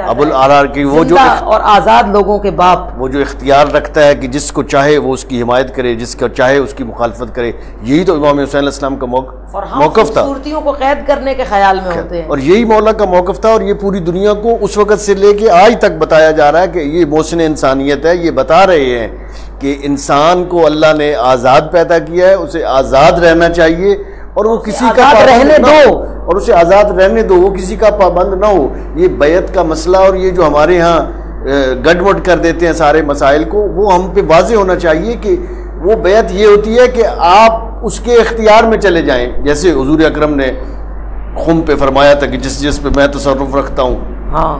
ابو الاحرار کی وہ جو اور آزاد لوگوں کے باپ، وہ جو اختیار رکھتا ہے کہ جس کو چاہے وہ اس کی حمایت کرے، جس کو چاہے اس کی مخالفت کرے، یہی تو امام حسین علیہ السلام کا موقف تھا، خوبصورتیوں کو قید کرنے کے خیال میں ہوتے ہیں، اور یہی مولا کا موقف تھا، اور یہ پوری دنیا کو اس وقت سے لے کے آج تک بتایا جا رہا ہے کہ یہ محسن انسانیت ہے۔ یہ بتا رہے ہیں کہ انسان کو اللہ نے آزاد پیدا کیا ہے، اسے آزاد رہنا چاہیے، اور وہ کسی کا رہنے دو، اور اسے آزاد رہنے دو، وہ کسی کا پابند نہ ہو۔ یہ بیعت کا مسئلہ اور یہ جو ہمارے ہاں گڑبڑ کر دیتے ہیں سارے مسائل کو، وہ ہم پہ واضح ہونا چاہیے کہ وہ بیعت یہ ہوتی ہے کہ آپ اس کے اختیار میں چلے جائیں، جیسے حضور اکرم نے خم پہ فرمایا تھا کہ جس پہ میں تصرف رکھتا ہوں، ہاں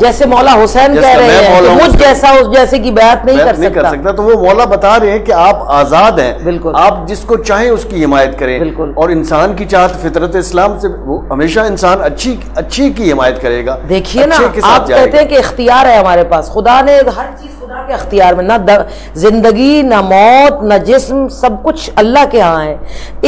جیسے مولا حسین کہہ رہے ہیں کہ مجھ جیسا اس جیسے کی بیعت نہیں کر سکتا، تو وہ مولا بتا رہے ہیں کہ آپ آزاد ہیں، بالکل آپ جس کو چاہیں اس کی حمایت کریں، بالکل، اور انسان کی چاہت فطرت اسلام سے وہ ہمیشہ انسان اچھی کی حمایت کرے گا۔ دیکھیے نا، آپ کہتے ہیں کہ اختیار ہے ہمارے پاس، خدا نے ہر چیز خدا کے اختیار میں، نہ زندگی نہ موت نہ جسم، سب کچھ اللہ کے ہاں ہے۔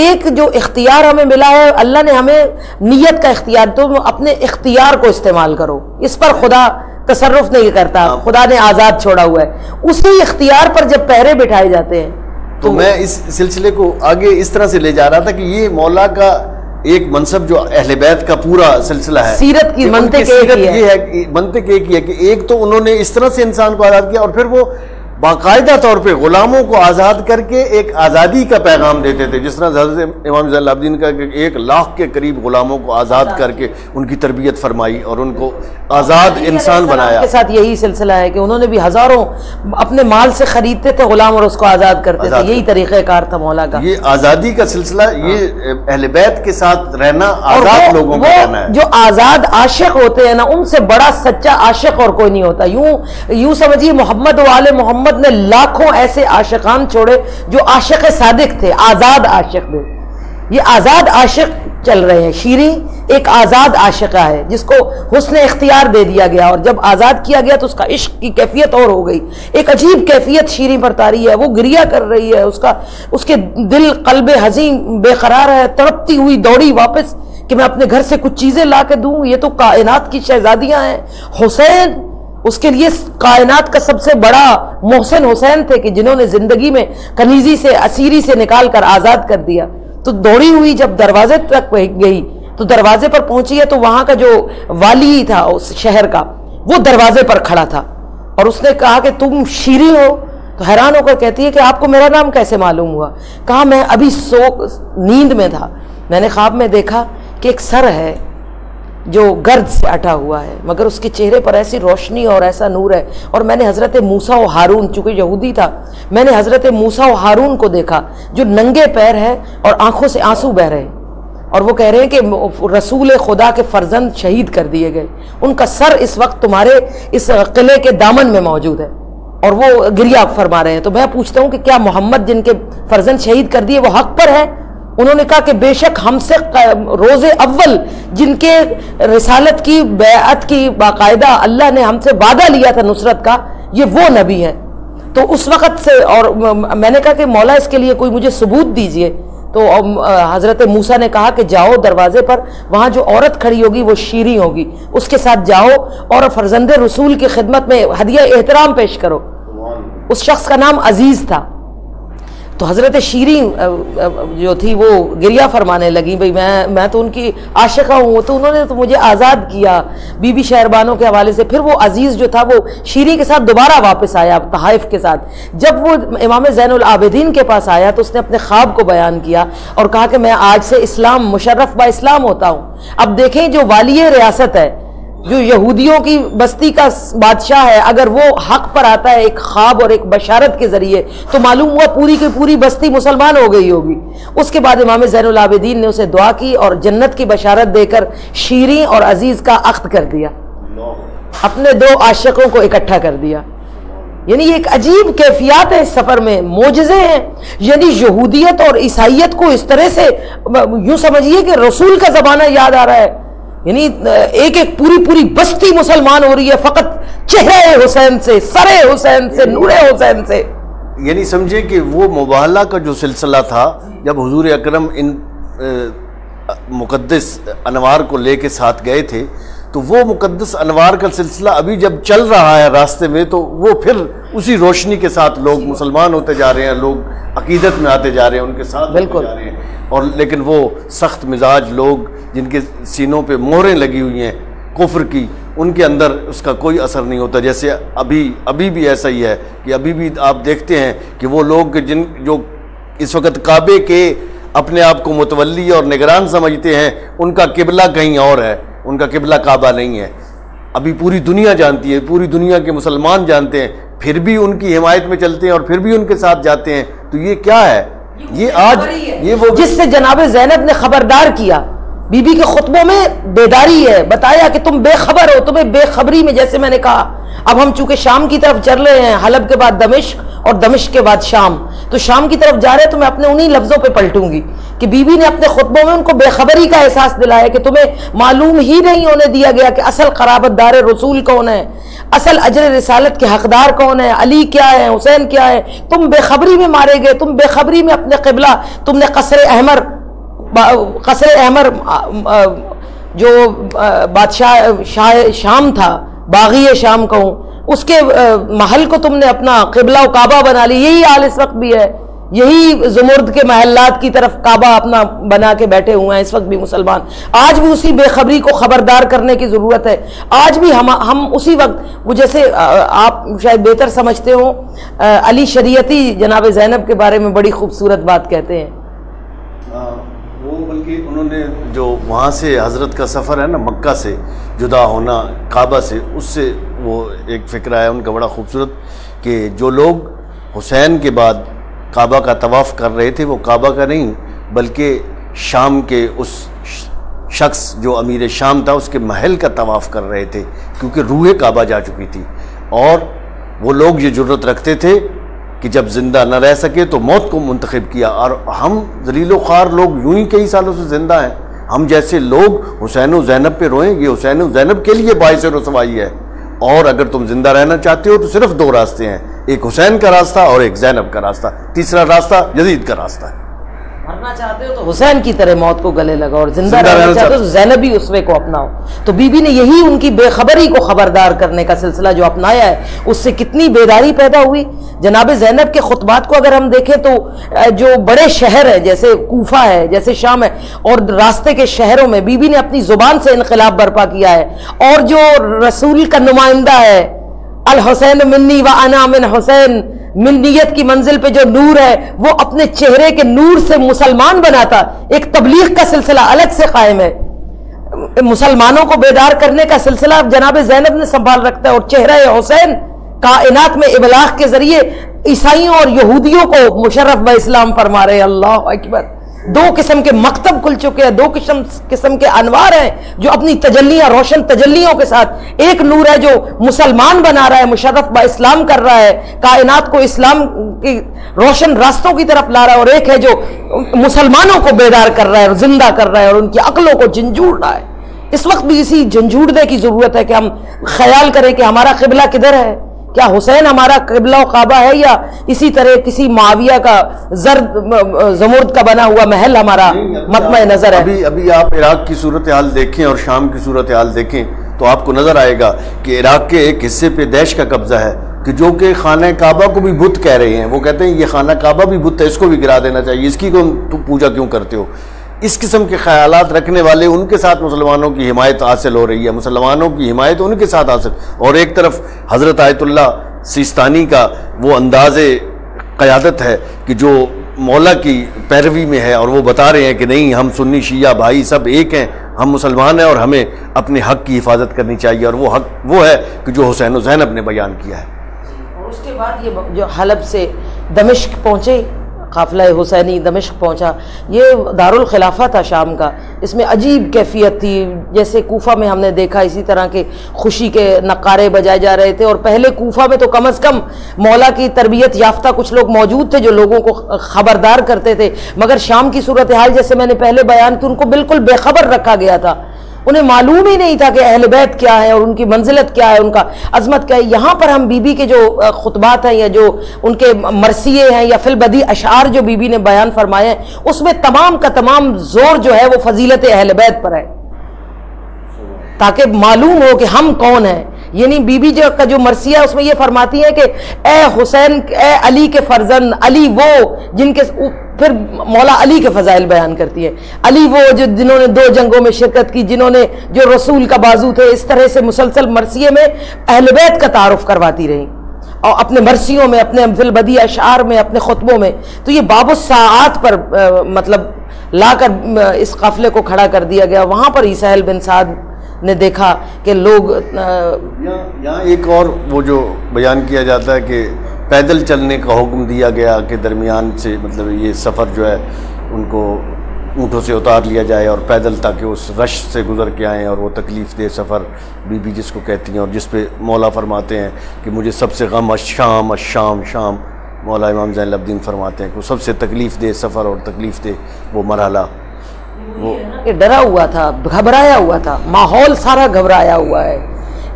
ایک جو اختیار ہمیں ملا ہے، اللہ نے ہمیں نیت کا اختیار، تم اپنے اختیار کو استعمال کرو، اس پر خدا تصرف نہیں کرتا، خدا نے آزاد چھوڑا ہوا ہے۔ اسی اختیار پر جب پہرے بٹھائے جاتے ہیں تو میں اس سلسلے کو آگے اس طرح سے لے جا رہا تھا کہ یہ مولا کا ایک منصب جو اہل بیت کا پورا سلسلہ ہے، سیرت کی منطق یہ ہے، منطق ایک ہی ہے کہ ایک تو انہوں نے اس طرح سے انسان کو آزاد کیا، اور پھر وہ باقاعدہ طور پہ غلاموں کو آزاد کر کے ایک آزادی کا پیغام دیتے تھے، جس طرح حضرت امام زین العابدین کا 1 لاکھ کے قریب غلاموں کو آزاد کر کے ان کی تربیت فرمائی اور ان کو آزاد انسان بنایا۔ کے ساتھ یہی سلسلہ ہے کہ انہوں نے بھی ہزاروں اپنے مال سے خریدتے تھے غلام اور اس کو آزاد کرتے تھے، یہی طریقہ کار تھا مولا کا۔ یہ آزادی کا سلسلہ، یہ اہل بیت کے ساتھ رہنا، آزاد لوگوں کا رہنا ہے۔ جو آزاد عاشق ہوتے ہیں نا، ان سے بڑا سچا عاشق اور کوئی نہیں ہوتا۔ یوں سمجھیے محمد و آل محمد نے لاکھوں ایسے عاشقان چھوڑے جو عاشق صادق تھے، آزاد عاشق تھے۔ یہ آزاد عاشق چل رہے ہیں۔ شیریں ایک آزاد عاشقہ ہے جس کو حسن اختیار دے دیا گیا، اور جب آزاد کیا گیا تو اس کا عشق کی کیفیت اور ہو گئی، ایک عجیب کیفیت شیریں پر طاری ہے، وہ گریہ کر رہی ہے، اس کے دل قلب حزین بے قرار ہے، تڑپتی ہوئی دوڑی واپس کہ میں اپنے گھر سے کچھ چیزیں لا کے دوں، یہ تو کائنات کی شہزادیاں ہیں۔ حسین اس کے لیے کائنات کا سب سے بڑا محسن حسین تھے کہ جنہوں نے زندگی میں کنیزی سے، اسیری سے نکال کر آزاد کر دیا۔ تو دوڑی ہوئی جب دروازے تک گئی تو دروازے پر پہنچی ہے تو وہاں کا جو والی تھا اس شہر کا، وہ دروازے پر کھڑا تھا، اور اس نے کہا کہ تم شیریں ہو؟ تو حیران ہو کر کہتی ہے کہ آپ کو میرا نام کیسے معلوم ہوا؟ کہا میں ابھی نیند میں تھا، میں نے خواب میں دیکھا کہ ایک سر ہے جو گرد سے اٹا ہوا ہے، مگر اس کے چہرے پر ایسی روشنی اور ایسا نور ہے، اور میں نے حضرت موسیٰ و ہارون، چونکہ یہودی تھا، میں نے حضرت موسیٰ و ہارون کو دیکھا جو ننگے پیر ہے اور آنکھوں سے آنسو بہ رہے ہیں، اور وہ کہہ رہے ہیں کہ رسول خدا کے فرزند شہید کر دیے گئے، ان کا سر اس وقت تمہارے اس قلعے کے دامن میں موجود ہے، اور وہ گریہ فرما رہے ہیں۔ تو میں پوچھتا ہوں کہ کیا محمد جن کے فرزند شہید کر دیے وہ حق پر ہے؟ انہوں نے کہا کہ بے شک ہم سے روز اول جن کے رسالت کی بیعت کی باقاعدہ اللہ نے ہم سے وعدہ لیا تھا نصرت کا، یہ وہ نبی ہے۔ تو اس وقت سے، اور میں نے کہا کہ مولا اس کے لیے کوئی مجھے ثبوت دیجئے، تو حضرت موسیٰ نے کہا کہ جاؤ دروازے پر، وہاں جو عورت کھڑی ہوگی وہ شیریں ہوگی، اس کے ساتھ جاؤ اور فرزند رسول کی خدمت میں ہدیہ احترام پیش کرو۔ اس شخص کا نام عزیز تھا۔ تو حضرت شیریں جو تھی وہ گریہ فرمانے لگیں، بھئی میں تو ان کی عاشقہ ہوں، تو انہوں نے تو مجھے آزاد کیا بی بی شہربانوں کے حوالے سے۔ پھر وہ عزیز جو تھا وہ شیریں کے ساتھ دوبارہ واپس آیا تحائف کے ساتھ۔ جب وہ امام زین العابدین کے پاس آیا تو اس نے اپنے خواب کو بیان کیا اور کہا کہ میں آج سے اسلام مشرف با اسلام ہوتا ہوں۔ اب دیکھیں جو والی ریاست ہے، جو یہودیوں کی بستی کا بادشاہ ہے، اگر وہ حق پر آتا ہے ایک خواب اور ایک بشارت کے ذریعے تو معلوم ہوا پوری کی پوری بستی مسلمان ہو گئی ہوگی۔ اس کے بعد امام زین العابدین نے اسے دعا کی اور جنت کی بشارت دے کر شیریں اور عزیز کا عقد کر دیا، اپنے دو عاشقوں کو اکٹھا کر دیا۔ یعنی یہ ایک عجیب کیفیات ہے اس سفر میں، معجزے ہیں۔ یعنی یہودیت اور عیسائیت کو اس طرح سے یوں سمجھیے کہ رسول کا زمانہ یاد آ رہا ہے، یعنی ایک ایک پوری بستی مسلمان ہو رہی ہے فقط چہرے حسین سے، سر حسین سے، نور حسین سے۔ یعنی سمجھے کہ وہ مباہلہ کا جو سلسلہ تھا، جب حضور اکرم ان مقدس انوار کو لے کے ساتھ گئے تھے تو وہ مقدس انوار کا سلسلہ ابھی جب چل رہا ہے راستے میں، تو وہ پھر اسی روشنی کے ساتھ لوگ مسلمان ہوتے جا رہے ہیں، لوگ عقیدت میں آتے جا رہے ہیں، ان کے ساتھ ہوتے جا رہے ہیں۔ اور لیکن وہ سخت مزاج لوگ جن کے سینوں پہ مہریں لگی ہوئی ہیں کفر کی، ان کے اندر اس کا کوئی اثر نہیں ہوتا۔ جیسے ابھی بھی ایسا ہی ہے کہ ابھی بھی آپ دیکھتے ہیں کہ وہ لوگ جو اس وقت کعبے کے اپنے آپ کو متولی اور نگران سمجھتے ہیں، ان کا قبلہ کہیں اور ہے، ان کا قبلہ کعبہ نہیں ہے۔ ابھی پوری دنیا جانتی ہے، پوری دنیا کے مسلمان جانتے ہیں، پھر بھی ان کی حمایت میں چلتے ہیں اور پھر بھی ان کے ساتھ جاتے ہیں۔ تو یہ کیا ہے؟ یہ آج یہ وہ جس سے جناب زینب نے خبردار کیا، بی بی کے خطبوں میں بیداری ہے، بتایا کہ تم بے خبر ہو، تمہیں بے خبری میں، جیسے میں نے کہا اب ہم چونکہ شام کی طرف چل رہے ہیں، حلب کے بعد دمشق اور دمشق کے بعد شام، تو شام کی طرف جا رہے تو میں اپنے انہی لفظوں پہ پلٹوں گی کہ بی بی نے اپنے خطبوں میں ان کو بے خبری کا احساس دلایا کہ تمہیں معلوم ہی نہیں ہونے دیا گیا کہ اصل قرابت دار رسول کون ہے، اصل اجر رسالت کے حقدار کون ہے، علی کیا ہے، حسین کیا ہے۔ تم بے خبری میں مارے گئے، تم بے خبری میں اپنے قبلہ، تم نے قصر احمر جو بادشاہ شام تھا، باغی شام کہوں، اس کے محل کو تم نے اپنا قبلہ و کعبہ بنا لی۔ یہی حال اس وقت بھی ہے، یہی زمرد کے محلات کی طرف کعبہ اپنا بنا کے بیٹھے ہوئے ہیں اس وقت بھی مسلمان۔ آج بھی اسی بے خبری کو خبردار کرنے کی ضرورت ہے۔ آج بھی ہم اسی وقت، وہ جیسے آپ شاید بہتر سمجھتے ہوں، علی شریعتی جناب زینب کے بارے میں بڑی خوبصورت بات کہتے ہیں۔ وہ بلکہ انہوں نے جو وہاں سے حضرت کا سفر ہے نا، مکہ سے جدا ہونا کعبہ سے، اس سے وہ ایک فکرہ ہے ان کا بڑا خوبصورت کہ جو لوگ حسین کے بعد کعبہ کا طواف کر رہے تھے وہ کعبہ کا نہیں بلکہ شام کے اس شخص جو امیر شام تھا اس کے محل کا طواف کر رہے تھے، کیونکہ روح کعبہ جا چکی تھی۔ اور وہ لوگ یہ جرت رکھتے تھے کہ جب زندہ نہ رہ سکے تو موت کو منتخب کیا۔ اور ہم ذلیل و خوار لوگ یوں ہی کئی سالوں سے زندہ ہیں، ہم جیسے لوگ حسین و زینب پہ روئیں، یہ حسین و زینب کے لیے باعث رسوائی ہے۔ اور اگر تم زندہ رہنا چاہتے ہو تو صرف دو راستے ہیں، ایک حسین کا راستہ اور ایک زینب کا راستہ، تیسرا راستہ یزید کا راستہ ہے۔ مرنا چاہتے ہو تو حسین کی طرح موت کو گلے لگا، اور زندہ رہنا چاہتے ہو تو زینبی اسوے کو اپناؤ۔ تو بی بی نے یہی ان کی بے خبری کو خبردار کرنے کا سلسلہ جو اپنایا ہے، اس سے کتنی بیداری پیدا ہوئی۔ جناب زینب کے خطبات کو اگر ہم دیکھیں تو جو بڑے شہر ہے جیسے کوفہ ہے، جیسے شام ہے، اور راستے کے شہروں میں بی بی نے اپنی زبان سے انقلاب برپا کیا ہے۔ اور جو رسول کا نمائندہ ہے، الحسین منی و انا من حسین، منیت کی منزل پہ جو نور ہے وہ اپنے چہرے کے نور سے مسلمان بناتا، ایک تبلیغ کا سلسلہ الگ سے قائم ہے۔ مسلمانوں کو بیدار کرنے کا سلسلہ جناب زینب نے سنبھال رکھتا ہے، اور چہرہ حسین کائنات میں ابلاغ کے ذریعے عیسائیوں اور یہودیوں کو مشرف با اسلام فرما رہے ہیں۔ اللہ اکبر! دو قسم کے مکتب کھل چکے ہیں، دو قسم کے انوار ہیں جو اپنی تجلیاں، روشن تجلیوں کے ساتھ، ایک نور ہے جو مسلمان بنا رہا ہے، مشرف با اسلام کر رہا ہے، کائنات کو اسلام کی روشن راستوں کی طرف لا رہا ہے، اور ایک ہے جو مسلمانوں کو بیدار کر رہا ہے اور زندہ کر رہا ہے اور ان کی عقلوں کو جھنجھوڑ رہا ہے۔ اس وقت بھی اسی جھنجھوڑنے کی ضرورت ہے کہ ہم خیال کریں کہ ہمارا قبلہ کدھر ہے، کیا حسین ہمارا قبلہ و کعبہ ہے، یا اسی طرح کسی معاویہ کا زمرد کا بنا ہوا محل ہمارا مطمع نظر ہے۔ ابھی آپ عراق کی صورتحال دیکھیں اور شام کی صورتحال دیکھیں تو آپ کو نظر آئے گا کہ عراق کے ایک حصے پہ داعش کا قبضہ ہے کہ جو کہ خانہ کعبہ کو بھی بت کہہ رہے ہیں. وہ کہتے ہیں یہ خانہ کعبہ بھی بت ہے, اس کو بھی گرا دینا چاہیے, اس کی پوجا کیوں کرتے ہو. اس قسم کے خیالات رکھنے والے ان کے ساتھ مسلمانوں کی حمایت حاصل ہو رہی ہے, مسلمانوں کی حمایت ان کے ساتھ حاصل. اور ایک طرف حضرت آیت اللہ سیستانی کا وہ انداز قیادت ہے کہ جو مولا کی پیروی میں ہے, اور وہ بتا رہے ہیں کہ نہیں, ہم سنی شیعہ بھائی سب ایک ہیں, ہم مسلمان ہیں اور ہمیں اپنے حق کی حفاظت کرنی چاہیے. اور وہ حق وہ ہے کہ جو حسین و زینب نے بیان کیا ہے. اور اس کے بعد یہ جو حلب سے دمشق پہنچے, قافلہ حسینی دمشق پہنچا, یہ دارالخلافہ تھا شام کا, اس میں عجیب کیفیت تھی. جیسے کوفہ میں ہم نے دیکھا اسی طرح کے خوشی کے نقارے بجائے جا رہے تھے, اور پہلے کوفہ میں تو کم از کم مولا کی تربیت یافتہ کچھ لوگ موجود تھے جو لوگوں کو خبردار کرتے تھے, مگر شام کی صورتحال جیسے میں نے پہلے بیان کی, ان کو بالکل بے خبر رکھا گیا تھا. انہیں معلوم ہی نہیں تھا کہ اہل بیت کیا ہے اور ان کی منزلت کیا ہے, ان کا عظمت کیا ہے. یہاں پر ہم بی بی کے جو خطبات ہیں یا جو ان کے مرثیے ہیں یا فی البدی اشعار جو بی بی نے بیان فرمائے ہیں, اس میں تمام کا تمام زور جو ہے وہ فضیلت اہل بیت پر ہے, تاکہ معلوم ہو کہ ہم کون ہیں. یعنی بی بی کا جو مرثیہ ہے اس میں یہ فرماتی ہے کہ اے حسین, اے علی کے فرزند, علی وہ جن کے, پھر مولا علی کے فضائل بیان کرتی ہے, علی وہ جو جنہوں نے 2 جنگوں میں شرکت کی, جنہوں نے جو رسول کا بازو تھے. اس طرح سے مسلسل مرثیے میں اہل بیت کا تعارف کرواتی رہی, اور اپنے مرثیوں میں, اپنے فی البدی اشعار میں, اپنے خطبوں میں. تو یہ باب الساعات پر مطلب لا کر اس قافلے کو کھڑا کر دیا گیا. وہاں پر ہی سہل بن سعد نے دیکھا کہ لوگ یہاں ایک اور وہ جو بیان کیا جاتا ہے کہ پیدل چلنے کا حکم دیا گیا کہ درمیان سے, مطلب یہ سفر جو ہے ان کو اونٹوں سے اتار لیا جائے اور پیدل, تاکہ اس رش سے گزر کے آئیں. اور وہ تکلیف دہ سفر بی بی جس کو کہتی ہیں, اور جس پہ مولا فرماتے ہیں کہ مجھے سب سے غم الشام الشام شام. مولا امام زین العابدین فرماتے ہیں کہ وہ سب سے تکلیف دہ سفر اور تکلیف دہ وہ مرحلہ. یہ ڈرا ہوا تھا, گھبرایا ہوا تھا, ماحول سارا گھبرایا ہوا ہے,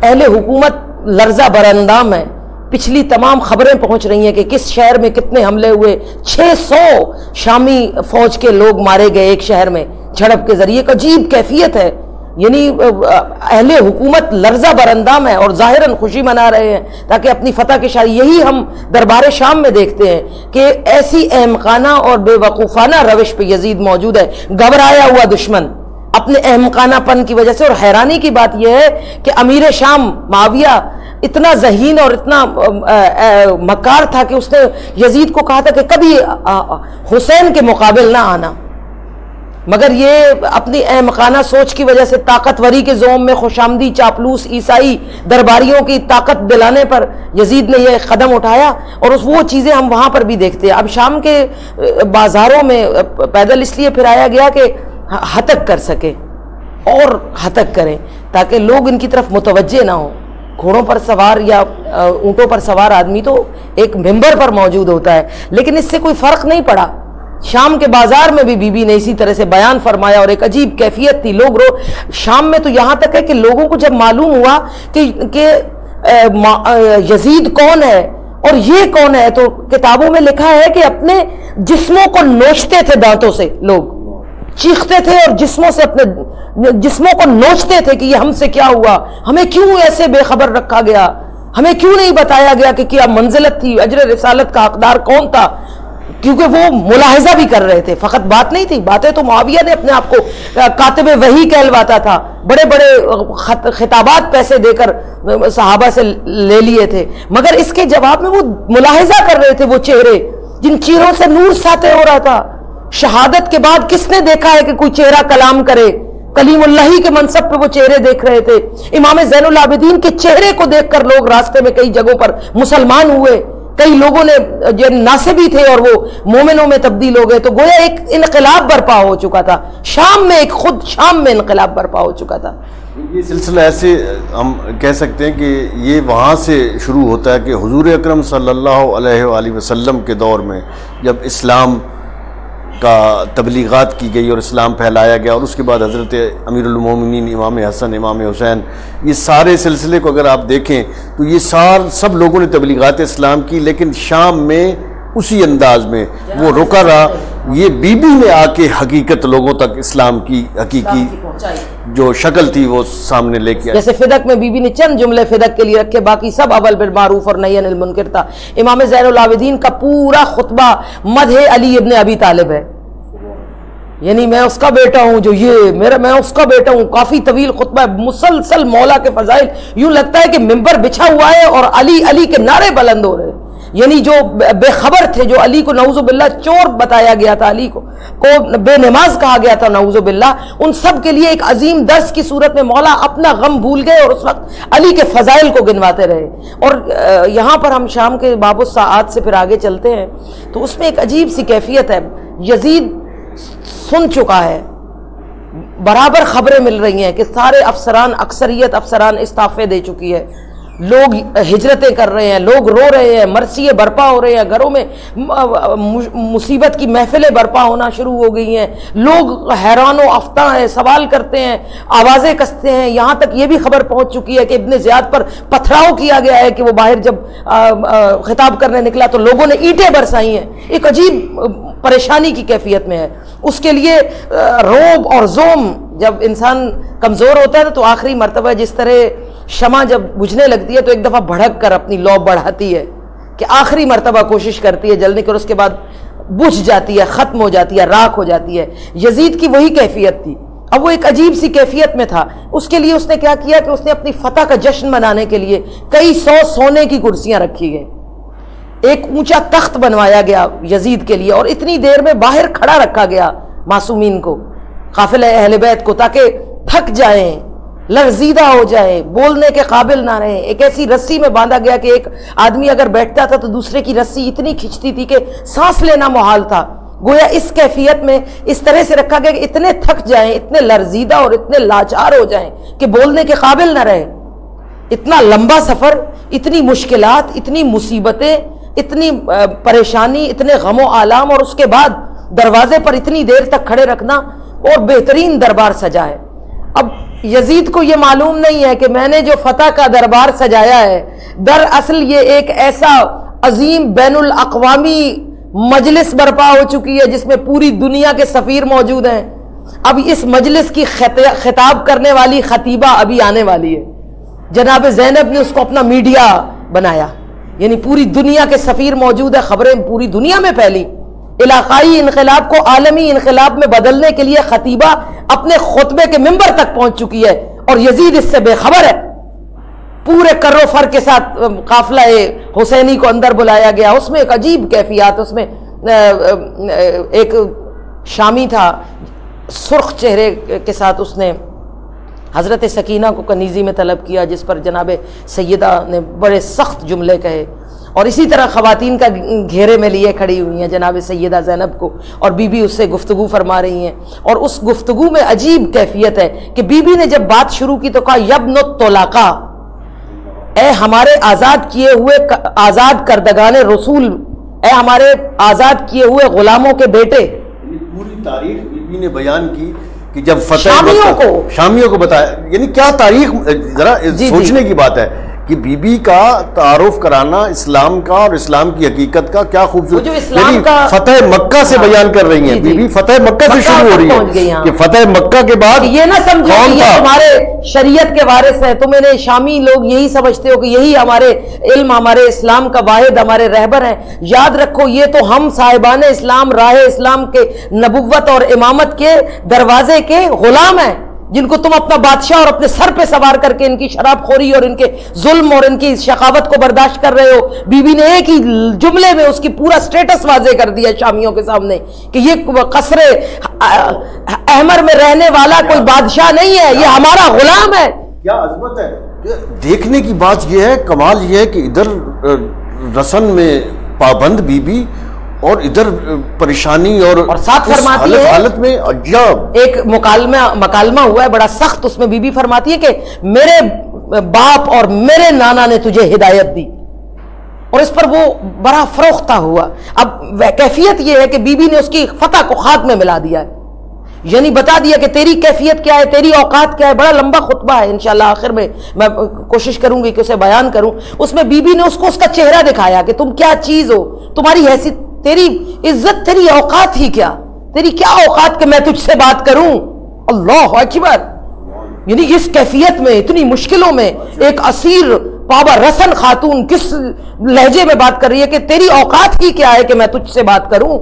اہل حکومت لرزہ براندام ہے. پچھلی تمام خبریں پہنچ رہی ہیں کہ کس شہر میں کتنے حملے ہوئے, 600 شامی فوج کے لوگ مارے گئے ایک شہر میں جھڑپ کے ذریعے. ایک عجیب کیفیت ہے, یعنی اہل حکومت لرزہ براندام ہے اور ظاہراً خوشی منا رہے ہیں تاکہ اپنی فتح کی شاعری. یہی ہم دربار شام میں دیکھتے ہیں کہ ایسی احمقانہ اور بے وقوفانہ روش پہ یزید موجود ہے, گھبرایا ہوا دشمن اپنے احمقانہ پن کی وجہ سے. اور حیرانی کی بات یہ ہے کہ امیر شام معاویہ اتنا ذہین اور اتنا مکار تھا کہ اس نے یزید کو کہا تھا کہ کبھی حسین کے مقابل نہ آنا, مگر یہ اپنی احمقانہ سوچ کی وجہ سے طاقتوری کے زوم میں خوشامدی چاپلوس عیسائی درباریوں کی طاقت دلانے پر یزید نے یہ قدم اٹھایا. اور وہ چیزیں ہم وہاں پر بھی دیکھتے ہیں. اب شام کے بازاروں میں پیدل اس لیے پھرایا گیا کہ ہتک کر سکے اور ہتک کریں, تاکہ لوگ ان کی طرف متوجہ نہ ہوں. گھوڑوں پر سوار یا اونٹوں پر سوار آدمی تو ایک ممبر پر موجود ہوتا ہے, لیکن اس سے کوئی فرق نہیں پڑا. شام کے بازار میں بھی بی بی نے اسی طرح سے بیان فرمایا, اور ایک عجیب کیفیت تھی. لوگ شام میں تو یہاں تک ہے کہ لوگوں کو جب معلوم ہوا کہ یزید کون ہے اور یہ کون ہے, تو کتابوں میں لکھا ہے کہ اپنے جسموں کو نوچتے تھے دانتوں سے, لوگ چیختے تھے اور جسموں سے اپنے جسموں کو نوچتے تھے کہ یہ ہم سے کیا ہوا, ہمیں کیوں ایسے بے خبر رکھا گیا, ہمیں کیوں نہیں بتایا گیا کہ کیا منزلت تھی, اجر رسالت کا حقدار کون تھا. کیونکہ وہ ملاحظہ بھی کر رہے تھے, فقط بات نہیں تھی. باتیں تو معاویہ نے اپنے آپ کو کاتب وحی کہلواتا تھا, بڑے بڑے خطابات پیسے دے کر صحابہ سے لے لیے تھے, مگر اس کے جواب میں وہ ملاحظہ کر رہے تھے وہ چہرے جن چہروں سے نور ساطع ہو رہا تھا. شہادت کے بعد کس نے دیکھا ہے کہ کوئی چہرہ کلام کرے؟ کلیم اللہ کے منصب پہ وہ چہرے دیکھ رہے تھے. امام زین العابدین کے چہرے کو دیکھ کر لوگ راستے میں کئی جگہوں پر مسلمان ہوئے, کئی لوگوں نے جو ناصبی تھے اور وہ مومنوں میں تبدیل ہو گئے. تو گویا ایک انقلاب برپا ہو چکا تھا شام میں, ایک خود شام میں انقلاب برپا ہو چکا تھا. یہ سلسلہ ایسے ہم کہہ سکتے ہیں کہ یہ وہاں سے شروع ہوتا ہے کہ حضور اکرم صلی اللہ علیہ وآلہ وسلم کے دور میں جب اسلام کا تبلیغات کی گئی اور اسلام پھیلایا گیا, اور اس کے بعد حضرت امیر المومنین امام حسن امام حسین, یہ سارے سلسلے کو اگر آپ دیکھیں تو یہ سب لوگوں نے تبلیغات اسلام کی, لیکن شام میں اسی انداز میں وہ رکا رہا. یہ بی بی نے آ کے حقیقت لوگوں تک اسلام کی حقیقی جو شکل تھی وہ سامنے لے کے آئی. جیسے فدق میں بی بی نے چند جملے فدق کے لیے رکھے، باقی سب اول بالمعروف اور نہی عن المنکر تھا. امام زین العابدین کا پورا خطبہ مدح علی ابن ابی طالب ہے، یعنی میں اس کا بیٹا ہوں، جو یہ میں اس کا بیٹا ہوں. کافی طویل خطبہ ہے، مسلسل مولا کے فضائل. یوں لگتا ہے کہ ممبر بچھا ہوا ہے اور علی علی کے نعرے بلند ہو رہے ہیں. یعنی جو بے خبر تھے، جو علی کو نعوذ باللہ چور بتایا گیا تھا، علی کو بے نماز کہا گیا تھا نعوذ باللہ، ان سب کے لیے ایک عظیم درس کی صورت میں مولا اپنا غم بھول گئے اور اس وقت علی کے فضائل کو گنواتے رہے. اور یہاں پر ہم شام کے باب الساعات سے پھر آگے چلتے ہیں تو اس میں ایک عجیب سی کیفیت ہے. یزید سن چکا ہے، برابر خبریں مل رہی ہیں کہ سارے افسران، اکثریت افسران استعفے دے چکی ہے، لوگ ہجرتیں کر رہے ہیں، لوگ رو رہے ہیں، مرثیے برپا ہو رہے ہیں، گھروں میں مصیبت کی محفلیں برپا ہونا شروع ہو گئی ہیں، لوگ حیران و افطاں ہیں، سوال کرتے ہیں، آوازیں کستے ہیں. یہاں تک یہ بھی خبر پہنچ چکی ہے کہ ابن زیاد پر پتھراؤ کیا گیا ہے کہ وہ باہر جب خطاب کرنے نکلا تو لوگوں نے اینٹیں برسائی ہیں. ایک عجیب پریشانی کی کیفیت میں ہے. اس کے لیے روب اور زوم، جب انسان کمزور ہوتا ہے تو آخری مرتبہ جس طرح شمع جب بجھنے لگتی ہے تو ایک دفعہ بھڑک کر اپنی لو بڑھاتی ہے کہ آخری مرتبہ کوشش کرتی ہے جلنے کی، اور اس کے بعد بجھ جاتی ہے، ختم ہو جاتی ہے، راکھ ہو جاتی ہے. یزید کی وہی کیفیت تھی. اب وہ ایک عجیب سی کیفیت میں تھا. اس کے لیے اس نے کیا کیا کہ اس نے اپنی فتح کا جشن منانے کے لیے کئی سو سونے کی کرسیاں رکھی گئی، ایک اونچا تخت بنوایا گیا یزید کے لیے، اور اتنی دیر میں باہر کھڑا رکھا گیا معصومین کو، قافلہ اہل بیت کو، تاکہ تھک جائیں، لرزیدہ ہو جائیں، بولنے کے قابل نہ رہیں. ایک ایسی رسی میں باندھا گیا کہ ایک آدمی اگر بیٹھتا تھا تو دوسرے کی رسی اتنی کھنچتی تھی کہ سانس لینا محال تھا. گویا اس کیفیت میں اس طرح سے رکھا گیا کہ اتنے تھک جائیں، اتنے لرزیدہ اور اتنے لاچار ہو جائیں کہ بولنے کے قابل نہ رہیں. اتنا لمبا سفر، اتنی مشکلات، اتنی مصیبتیں، اتنی پریشانی، اتنے غم و آلام، اور اس کے بعد دروازے پر اتنی دیر تک کھڑے رکھنا، اور بہترین دربار سجا ہے. اب یزید کو یہ معلوم نہیں ہے کہ میں نے جو فتح کا دربار سجایا ہے دراصل یہ ایک ایسا عظیم بین الاقوامی مجلس برپا ہو چکی ہے جس میں پوری دنیا کے سفیر موجود ہیں. اب اس مجلس کی خطاب کرنے والی خطیبہ ابھی آنے والی ہے. جناب زینب نے اس کو اپنا میڈیا بنایا، یعنی پوری دنیا کے سفیر موجود ہے، خبریں پوری دنیا میں پھیلی. علاقائی انقلاب کو عالمی انقلاب میں بدلنے کے لیے خطیبہ اپنے خطبے کے ممبر تک پہنچ چکی ہے، اور یزید اس سے بے خبر ہے. پورے کر و فر کے ساتھ قافلہ حسینی کو اندر بلایا گیا. اس میں ایک عجیب کیفیات، اس میں ایک شامی تھا، سرخ چہرے کے ساتھ اس نے حضرت سکینہ کو کنیزی میں طلب کیا، جس پر جناب سیدہ نے بڑے سخت جملے کہے. اور اسی طرح خواتین کا گھیرے میں لیے کھڑی ہوئی ہیں جناب سیدہ زینب کو، اور بی بی اس سے گفتگو فرما رہی ہیں. اور اس گفتگو میں عجیب کیفیت ہے کہ بی بی نے جب بات شروع کی تو کہا یبن الطلاقہ، اے ہمارے آزاد کیے ہوئے، آزاد کردگان رسول، اے ہمارے آزاد کیے ہوئے غلاموں کے بیٹے. پوری تاریخ بی بی نے بیان کی کہ جب فتح شامیوں کو بتایا، یعنی کیا تاریخ، ذرا سوچنے کی بات ہے کہ بی بی کا تعارف کرانا اسلام کا اور اسلام کی حقیقت کا کیا خوبصورت، یعنی فتح مکہ سے بیان کر رہی ہیں. بی بی فتح مکہ سے شروع ہو رہی ہے کہ فتح مکہ کے بعد یہ نہ سمجھو کہ یہ تمہارے شریعت کے وارث ہیں، تم انہیں شامی لوگ یہی سمجھتے ہو کہ یہی ہمارے علم، ہمارے اسلام کا واحد، ہمارے رہبر ہیں. یاد رکھو یہ تو ہم صاحبان اسلام، راہ اسلام کے نبوت اور امامت کے دروازے کے غلام ہیں، جن کو تم اپنا بادشاہ اور اپنے سر پہ سوار کر کے ان کی شراب خوری اور ان کے ظلم اور ان کی شقاوت کو برداشت کر رہے ہو. بی بی نے ایک ہی جملے میں اس کی پورا سٹیٹس واضح کر دیا شامیوں کے سامنے کہ یہ قصر احمر میں رہنے والا کوئی بادشاہ نہیں ہے، یہ ہمارا غلام ہے. کیا عظمت ہے. دیکھنے کی بات یہ ہے، کمال یہ ہے کہ ادھر رسن میں پابند بی بی اور ادھر پریشانی اور ساتھ فرماتی ہے حالت میں عجب ایک مکالمہ ہوا ہے بڑا سخت. اس میں بی بی فرماتی ہے کہ میرے باپ اور میرے نانا نے تجھے ہدایت دی، اور اس پر وہ بڑا فروختہ ہوا. اب کیفیت یہ ہے کہ بی بی نے اس کی فتح کو خاک میں ملا دیا ہے، یعنی بتا دیا کہ تیری کیفیت کیا ہے، تیری اوقات کیا ہے. بڑا لمبا خطبہ ہے، انشاءاللہ آخر میں کوشش کروں گی کہ اسے بیان کروں. اس میں بی بی نے اس کو اس کا چہرہ دکھایا کہ تم کیا چیز ہو، تمہاری حیثیت تیری عزت، تیری اوقات ہی کیا، تیری کیا اوقات کہ میں تجھ سے بات کروں؟ اللہ اکبر. یعنی اس کیفیت میں، اتنی مشکلوں میں ایک اسیر پابا رسن خاتون کس لہجے میں بات کر رہی ہے کہ تیری اوقات ہی کیا ہے کہ میں تجھ سے بات کروں.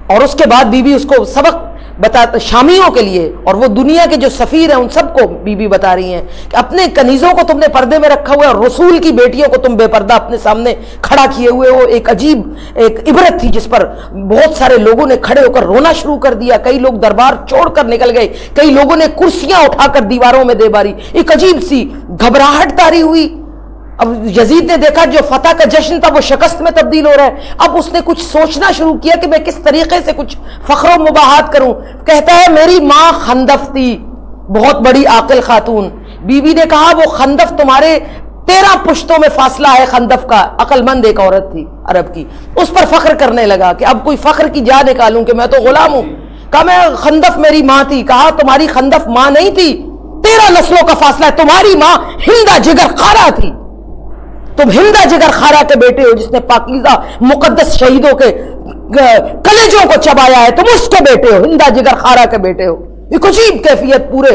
اور اس کے بعد بی بی اس کو سبق بتا شامیوں کے لیے، اور وہ دنیا کے جو سفیر ہیں ان سب کو بی بی بتا رہی ہیں کہ اپنے کنیزوں کو تم نے پردے میں رکھا ہوا ہے، اور رسول کی بیٹیوں کو تم بے پردہ اپنے سامنے کھڑا کیے ہوئے ہو. ایک عجیب ایک عبرت تھی جس پر بہت سارے لوگوں نے کھڑے ہو کر رونا شروع کر دیا. کئی لوگ دربار چھوڑ کر نکل گئے، کئی لوگوں نے کرسیاں اٹھا کر دیواروں میں دے ماری. ایک عجیب سی گھبراہٹ طاری ہوئی. اب یزید نے دیکھا جو فتح کا جشن تھا وہ شکست میں تبدیل ہو رہا ہے. اب اس نے کچھ سوچنا شروع کیا کہ میں کس طریقے سے کچھ فخر و مباحات کروں. کہتا ہے میری ماں خندف تھی، بہت بڑی عاقل خاتون. بی بی نے کہا وہ خندف تمہارے 13 پشتوں میں فاصلہ ہے. خندف کا عقل مند ایک عورت تھی عرب کی. اس پر فخر کرنے لگا کہ اب کوئی فخر کی جا نکالوں کہ میں تو غلام ہوں. کہا میں خندف میری ماں تھی. کہا تمہاری خندف ماں نہیں تھی، 13 نسلوں کا فاصلہ ہے. تمہاری ماں ہندا جگر خارا تھی. تم ہندا جگر خارا کے بیٹے ہو جس نے پاکیزہ مقدس شہیدوں کے کلیجوں کو چبایا ہے. تم اس کے بیٹے ہو، ہندا جگر خارا کے بیٹے ہو. ایک عجیب کیفیت پورے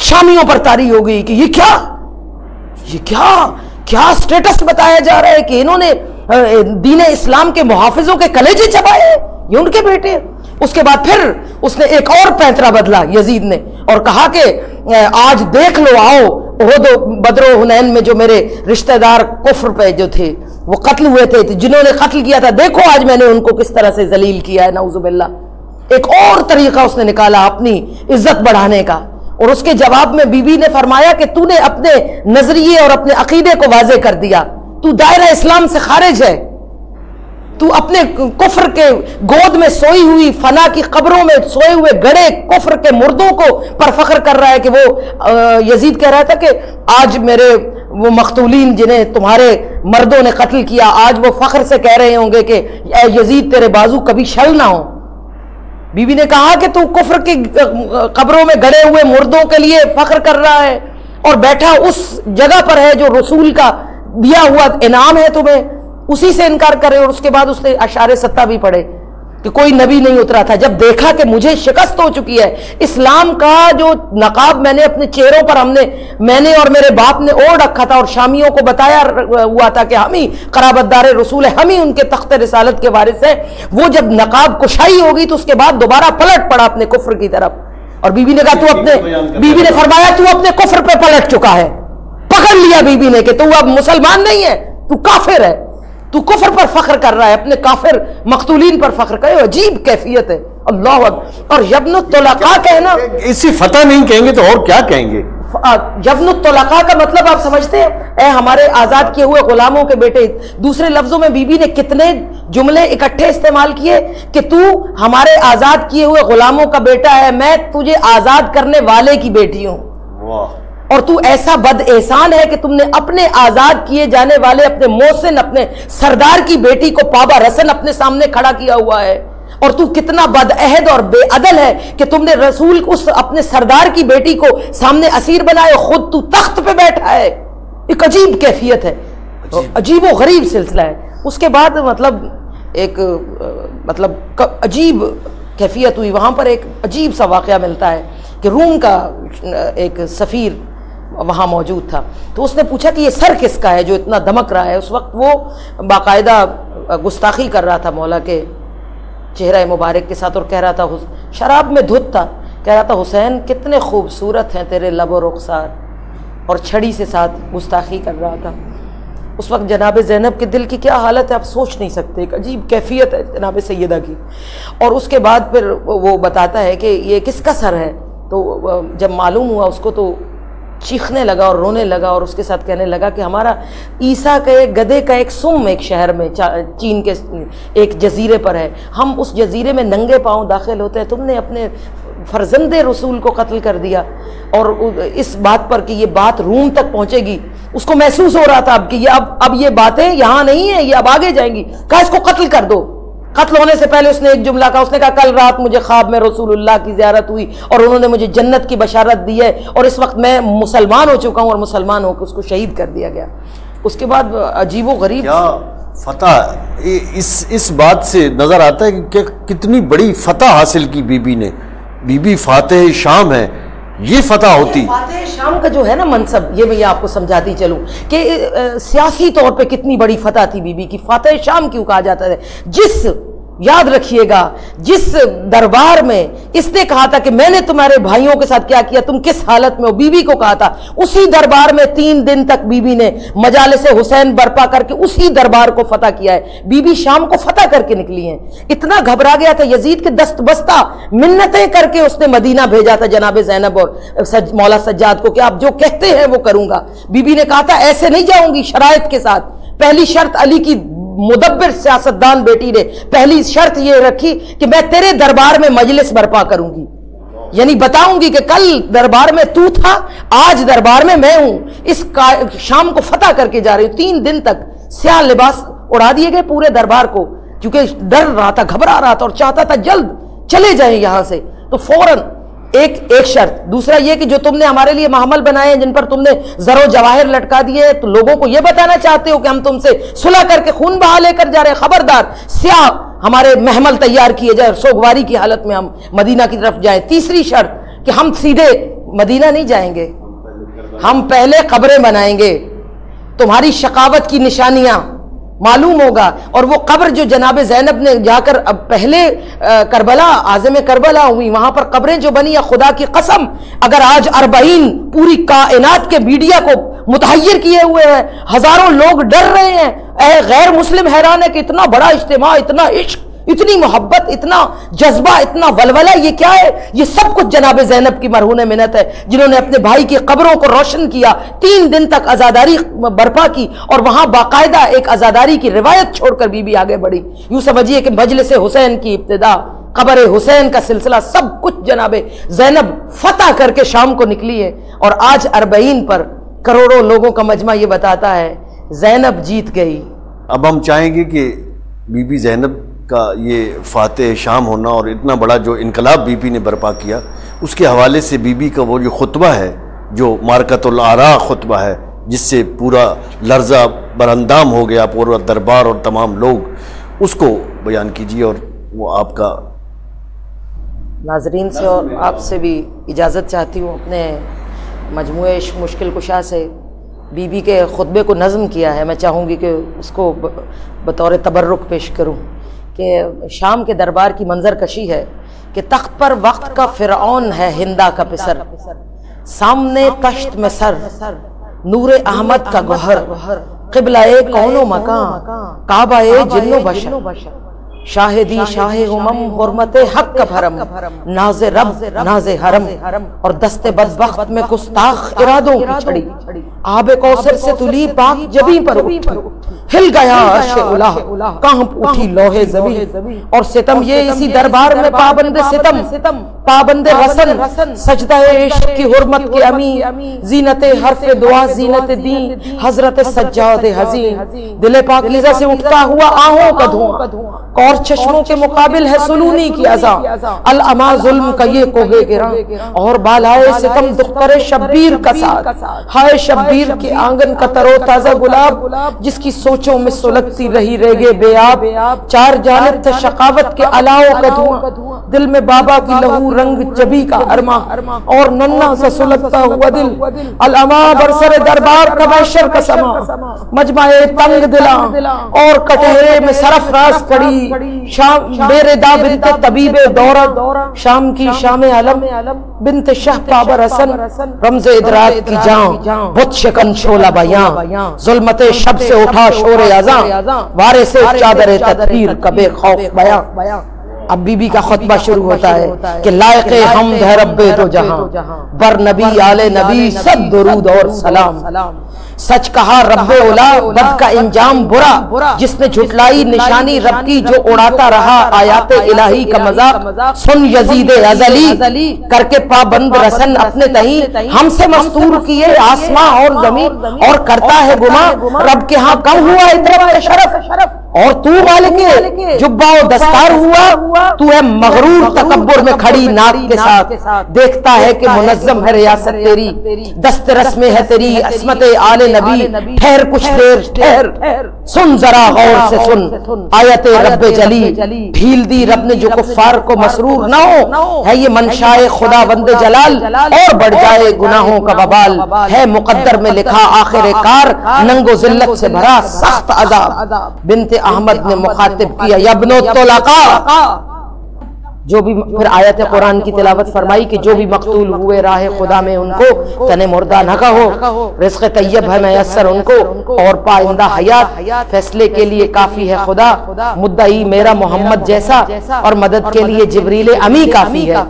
شامیوں پر طاری ہو گئی کہ یہ کیا سٹیٹس بتایا جا رہا ہے کہ انہوں نے دین اسلام کے محافظوں کے کلیجے چبائے، یہ ان کے بیٹے. اس کے بعد پھر اس نے ایک اور پینترا بدلا یزید نے اور کہا کہ آج دیکھ لو، آؤ احد و بدر و حنین میں جو میرے رشتہ دار کفر پہ جو تھے وہ قتل ہوئے تھے، جنہوں نے قتل کیا تھا، دیکھو آج میں نے ان کو کس طرح سے ذلیل کیا ہے. نعوذ باللہ. ایک اور طریقہ اس نے نکالا اپنی عزت بڑھانے کا. اور اس کے جواب میں بی بی نے فرمایا کہ تو نے اپنے نظریے اور اپنے عقیدے کو واضح کر دیا. تو دائرہ اسلام سے خارج ہے. تو اپنے کفر کے گود میں سوئی ہوئی فنا کی قبروں میں سوئے ہوئے گڑے کفر کے مردوں کو پر فخر کر رہا ہے. کہ وہ یزید کہہ رہا تھا کہ آج میرے وہ مقتولین جنہیں تمہارے مردوں نے قتل کیا، آج وہ فخر سے کہہ رہے ہوں گے کہ اے یزید تیرے بازو کبھی شل نہ ہو. بی بی نے کہا کہ تو کفر کی قبروں میں گڑے ہوئے مردوں کے لیے فخر کر رہا ہے اور بیٹھا اس جگہ پر ہے جو رسول کا دیا ہوا انعام ہے تمہیں، اسی سے انکار کرے. اور اس کے بعد اس نے اشعار 7 بھی پڑھے کہ کوئی نبی نہیں اترا تھا. جب دیکھا کہ مجھے شکست ہو چکی ہے، اسلام کا جو نقاب میں نے اپنے چہروں پر میں نے اور میرے باپ نے اوڑھ رکھا تھا اور شامیوں کو بتایا ہوا تھا کہ ہم ہی قرابت دار رسول ہیں، ہم ہی ان کے تخت رسالت کے وارث ہیں، وہ جب نقاب کشائی ہوگی تو اس کے بعد دوبارہ پلٹ پڑا اپنے کفر کی طرف. اور بی بی نے کہا بی بی نے فرمایا تو اپنے کفر پہ پلٹ چکا ہے. پکڑ لیا بی بی نے کہ تو اب مسلمان نہیں ہے، تو کافر ہے. تو کفر پر فخر کر رہا ہے، اپنے کافر مقتولین پر فخر کرے. عجیب کیفیت ہے. اللہ اکبر. اور یبن الطلقاء کہنا، اسی فتح نہیں کہیں گے تو اور کیا کہیں گے؟ یبن الطلقاء کا مطلب آپ سمجھتے ہیں؟ اے ہمارے آزاد کیے ہوئے غلاموں کے بیٹے. دوسرے لفظوں میں بی بی نے کتنے جملے اکٹھے استعمال کیے کہ تو ہمارے آزاد کیے ہوئے غلاموں کا بیٹا ہے، میں تجھے آزاد کرنے والے کی بیٹی ہوں. واہ. اور تو ایسا بد احسان ہے کہ تم نے اپنے آزاد کیے جانے والے اپنے محسن اپنے سردار کی بیٹی کو پابا رسن اپنے سامنے کھڑا کیا ہوا ہے. اور تو کتنا بد عہد اور بے عدل ہے کہ تم نے رسول اس اپنے سردار کی بیٹی کو سامنے اسیر بنائے، خود تو تخت پہ بیٹھا ہے. ایک عجیب کیفیت ہے، عجیب و غریب سلسلہ ہے. اس کے بعد ایک عجیب کیفیت ہوئی. وہاں پر ایک عجیب سا واقعہ ملتا ہے کہ روم کا ایک سفیر وہاں موجود تھا. تو اس نے پوچھا کہ یہ سر کس کا ہے جو اتنا دمک رہا ہے. اس وقت وہ باقاعدہ گستاخی کر رہا تھا مولا کے چہرہ مبارک کے ساتھ اور کہہ رہا تھا، شراب میں دھت تھا، کہہ رہا تھا حسین کتنے خوبصورت ہیں تیرے لب و رخسار، اور چھڑی سے ساتھ گستاخی کر رہا تھا. اس وقت جناب زینب کے دل کی کیا حالت ہے آپ سوچ نہیں سکتے. ایک عجیب کیفیت ہے جناب سیدہ کی. اور اس کے بعد پھر وہ بتاتا ہے کہ یہ کس کا سر ہے. تو جب معلوم ہوا اس کو تو چیخنے لگا اور رونے لگا اور اس کے ساتھ کہنے لگا کہ ہمارا عیسیٰ کے گدھے کا ایک سم ایک شہر میں چین کے ایک جزیرے پر ہے، ہم اس جزیرے میں ننگے پاؤں داخل ہوتے ہیں، تم نے اپنے فرزند رسول کو قتل کر دیا. اور اس بات پر کہ یہ بات روم تک پہنچے گی اس کو محسوس ہو رہا تھا اب کہ یہ اب یہ باتیں یہاں نہیں ہیں، یہ اب آگے جائیں گی. کہا اس کو قتل کر دو. قتل ہونے سے پہلے اس نے ایک جملہ کہا. اس نے کہا کل رات مجھے خواب میں رسول اللہ کی زیارت ہوئی اور انہوں نے مجھے جنت کی بشارت دی ہے، اور اس وقت میں مسلمان ہو چکا ہوں اور مسلمان ہو کے اس کو شہید کر دیا گیا. اس کے بعد عجیب و غریب فتح اس بات سے نظر آتا ہے کہ کتنی بڑی فتح حاصل کی بی بی نے. بی بی فاتح شام ہے. یہ فتح ہوتی فاتح شام کا جو ہے نا منصب، یہ میں آپ کو سمجھاتی چلوں کہ سیاسی طور پہ کتنی بڑی فتح تھی بی بی کی. فاتح شام کیوں کہا جاتا ہے؟ جس یاد رکھیے گا جس دربار میں اس نے کہا تھا کہ میں نے تمہارے بھائیوں کے ساتھ کیا کیا، تم کس حالت میں ہو، بی بی کو کہا تھا، اسی دربار میں 3 دن تک بی بی نے مجالس حسین برپا کر کے اسی دربار کو فتح کیا ہے. بی بی شام کو فتح کر کے نکلی ہیں. اتنا گھبرا گیا تھا یزید کے دست بستہ منتیں کر کے اس نے مدینہ بھیجا تھا جناب زینب اور مولا سجاد کو کہ آپ جو کہتے ہیں وہ کروں گا. بی بی نے کہا تھا ایسے نہیں جاؤں گی، شرائط کے ساتھ. پہلی شرط علی کی مدبر سیاستدان بیٹی نے پہلی شرط یہ رکھی کہ میں تیرے دربار میں مجلس برپا کروں گی، یعنی بتاؤں گی کہ کل دربار میں تو تھا، آج دربار میں ہوں. اس شام کو فتح کر کے جا رہی ہوں. 3 دن تک سیاہ لباس اڑا دیے گئے پورے دربار کو، کیونکہ ڈر رہا تھا، گھبرا رہا تھا اور چاہتا تھا جلد چلے جائیں یہاں سے. تو فوراً ایک شرط. دوسرا یہ کہ جو تم نے ہمارے لیے محمل بنائے ہیں، جن پر تم نے زر و جواہر لٹکا دیے، تو لوگوں کو یہ بتانا چاہتے ہو کہ ہم تم سے صلح کر کے خون بہا لے کر جا رہے ہیں، خبردار سیاہ ہمارے محمل تیار کیے جائے، سوگواری کی حالت میں ہم مدینہ کی طرف جائیں. تیسری شرط کہ ہم سیدھے مدینہ نہیں جائیں گے، ہم پہلے قبریں بنائیں گے. تمہاری شقاوت کی نشانیاں معلوم ہوگا. اور وہ قبر جو جناب زینب نے جا کر اب پہلے کربلا، عازم کربلا ہوئی، وہاں پر قبریں جو بنی ہیں، خدا کی قسم اگر آج 40 پوری کائنات کے میڈیا کو متحیر کیے ہوئے ہیں، ہزاروں لوگ ڈر رہے ہیں، اے غیر مسلم حیران ہے کہ اتنا بڑا اجتماع، اتنا عشق، اتنی محبت، اتنا جذبہ، اتنا ولولہ، یہ کیا ہے؟ یہ سب کچھ جناب زینب کی مرہون منت ہے، جنہوں نے اپنے بھائی کی قبروں کو روشن کیا، 3 دن تک عزاداری برپا کی، اور وہاں باقاعدہ ایک عزاداری کی روایت چھوڑ کر بی بی آگے بڑھی. یوں سمجھیے کہ مجلس حسین کی ابتدا، قبر حسین کا سلسلہ، سب کچھ جناب زینب فتح کر کے شام کو نکلی ہے. اور آج 40 پر کروڑوں لوگوں کا مجمع یہ بتاتا ہے زینب جیت گئی. اب ہم چاہیں گے کہ بی بی زینب کا یہ فاتح شام ہونا اور اتنا بڑا جو انقلاب بی بی نے برپا کیا، اس کے حوالے سے بی بی کا وہ جو خطبہ ہے، جو مارکۃ الآراء خطبہ ہے، جس سے پورا لرزہ براندام ہو گیا پورا دربار اور تمام لوگ، اس کو بیان کیجیے. اور وہ آپ کا ناظرین سے اور آپ سے بھی اجازت چاہتی ہوں، اپنے مجموعہ مشکل کشا سے بی بی کے خطبے کو نظم کیا ہے. میں چاہوں گی کہ اس کو بطور تبرک پیش کروں کہ شام کے دربار کی منظر کشی ہے کہ تخت پر وقت کا فرعون ہے ہندا کا پسر، سامنے تشت میں سر نور احمد کا گوہر، قبلہ کون و مکان کعبہ جن و بشر، شاہدی شاہ حرمت حق کا بھرم، ناز رب ناز حرم، اور دست بدبخت میں گستاخ ارادوں کی چھڑی، آب کوثر سے تلی پاک جبیں پر اٹھی، ہل گیا عرش الہ کانپ اٹھی لوح زمین، اور ستم یہ اسی دربار میں پابند ستم، پابند رسن، سجدہ عشق کی حرمت کے امین، زینت حرف دعا زینت دین، حضرت سجاد حزین، دل پاکیزہ سے اٹھتا ہوا آہوں کا دھواں، اور چشموں کے مقابل ہے سلونی کی عزا، العما ظلم کا یہ کوہ گراں، اور بالائے ستم دختر شبیر کا ساتھ، ہائے شبیر کے آنگن کا ترو تازہ گلاب، جس کی سوچوں میں سلگتی رہی ریگے بے آب، 4 جانب تھے شقاوت کے علاؤں کا دھواں، دل میں بابا کی لہو رنگ جبی کا ارما، اور ننھا سا سلگتا ہوا دل، العما برسر دربار کا محشر کا سما، مجمع تنگ دلاں اور کٹہرے میں سرفراز کڑی، شام بیردا بنت طبیب دورہ، شام کی شام علم بنت شہ پابر حسن، رمز ادراک کی جان بت شکن شعلہ بیاں، ظلمت شب سے اٹھا شور اذاں، وارث چادر تطہیر کا بے خوف بیاں. اب بی بی کا خطبہ شروع ہوتا ہے کہ لائق حمد ہے رب دو جہاں، بر نبی آل نبی صد درود اور سلام، سچ کہا رب اولا بد کا انجام برا، جس نے جھٹلائی نشانی رب کی جو اڑاتا رہا آیات الہی کا مذاق، سن یزید ازلی کر کے پابند رسن اپنے تہیں، ہم سے مستور کیے آسماں اور زمین، اور کرتا ہے گما رب کے ہاں کم ہوا ادرب شرف، اور تو مالک جبہ و دستار ہوا، تو ہے مغرور تکبر میں کھڑی ناک کے ساتھ، دیکھتا ہے کہ منظم ہے ریاست تیری، دست رسم ہے تیری عصمت آل نبی، ٹھہر کچھ دیر ٹھہر، سن ذرا غور سے سن آیت رب جلی، ڈھیل دی رب نے جو کفار کو مسرور نہ ہو، ہے یہ منشائے خدا بند جلال، اور بڑھ جائے گناہوں کا وبال، ہے مقدر میں لکھا آخر کار، ننگ و ذلت سے بھرا سخت عذاب۔ بنت احمد نے مخاطب کیا یبن الطلقاء، جو بھی پھر آیت قرآن کی تلاوت فرمائی کہ جو بھی مقتول ہوئے راہ خدا میں ان کو تن مردہ نہ کہو، رزق طیب ہے میسر ان کو اور پائندہ حیات، فیصلے کے لیے کافی ہے خدا، مدعی میرا محمد جیسا اور مدد کے لیے جبریل امی کافی ہے۔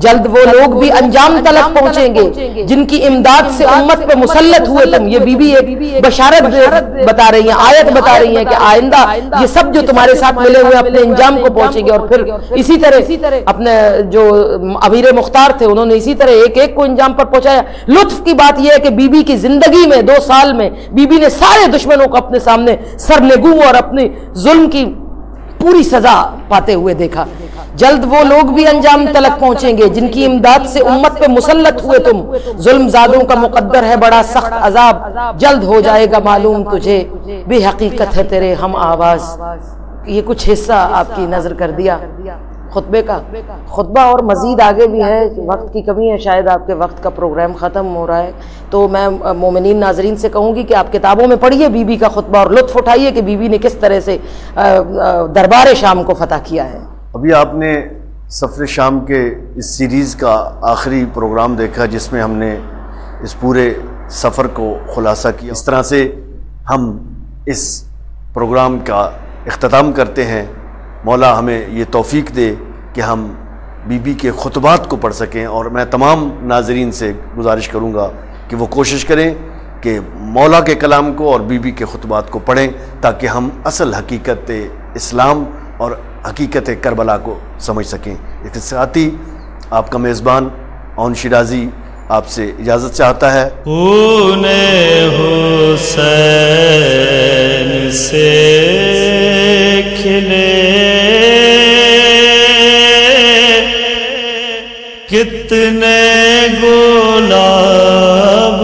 جلد وہ لوگ بھی انجام تلک پہنچیں گے جن کی امداد سے امت پہ مسلط ہوئے تم۔ یہ بی بی ایک بشارت بتا رہی ہیں، آیت بتا رہی ہیں کہ آئندہ یہ سب جو تمہارے ساتھ ملے ہوئے اپنے انجام کو پہنچیں گے، اور پھر اسی طرح اپنے جو امیر مختار تھے انہوں نے اسی طرح ایک ایک کو انجام پر پہنچایا۔ لطف کی بات یہ ہے کہ بی بی کی زندگی میں 2 سال میں بی بی نے سارے دشمنوں کو اپنے سامنے سرنگوں اور اپنی ظلم کی پوری سزا پاتے ہوئے دیکھا۔ جلد وہ لوگ بھی انجام تلک پہنچیں گے جن کی امداد سے امت پہ مسلط ہوئے تم، ظلم زادوں کا مقدر ہے بڑا سخت عذاب، جلد ہو جائے گا معلوم تجھے بے حقیقت ہے تیرے ہم آواز۔ یہ کچھ حصہ آپ کی نظر کر دیا خطبے کا، خطبہ اور مزید آگے بھی ہے، وقت کی کمی ہے، شاید آپ کے وقت کا پروگرام ختم ہو رہا ہے، تو میں مومنین ناظرین سے کہوں گی کہ آپ کتابوں میں پڑھیے بی بی کا خطبہ اور لطف اٹھائیے کہ بی بی نے کس طرح سے دربار شام کو فتح کیا ہے۔ ابھی آپ نے سفر شام کے اس سیریز کا آخری پروگرام دیکھا جس میں ہم نے اس پورے سفر کو خلاصہ کیا۔ اس طرح سے ہم اس پروگرام کا اختتام کرتے ہیں۔ مولا ہمیں یہ توفیق دے کہ ہم بی بی کے خطبات کو پڑھ سکیں، اور میں تمام ناظرین سے گزارش کروں گا کہ وہ کوشش کریں کہ مولا کے کلام کو اور بی بی کے خطبات کو پڑھیں تاکہ ہم اصل حقیقت اسلام اور حقیقت کربلا کو سمجھ سکیں۔ اس کے ساتھ ہی آپ کا میزبان اون شیرازی آپ سے اجازت چاہتا ہے۔ خون حسین سے کھلے کتنے گلاب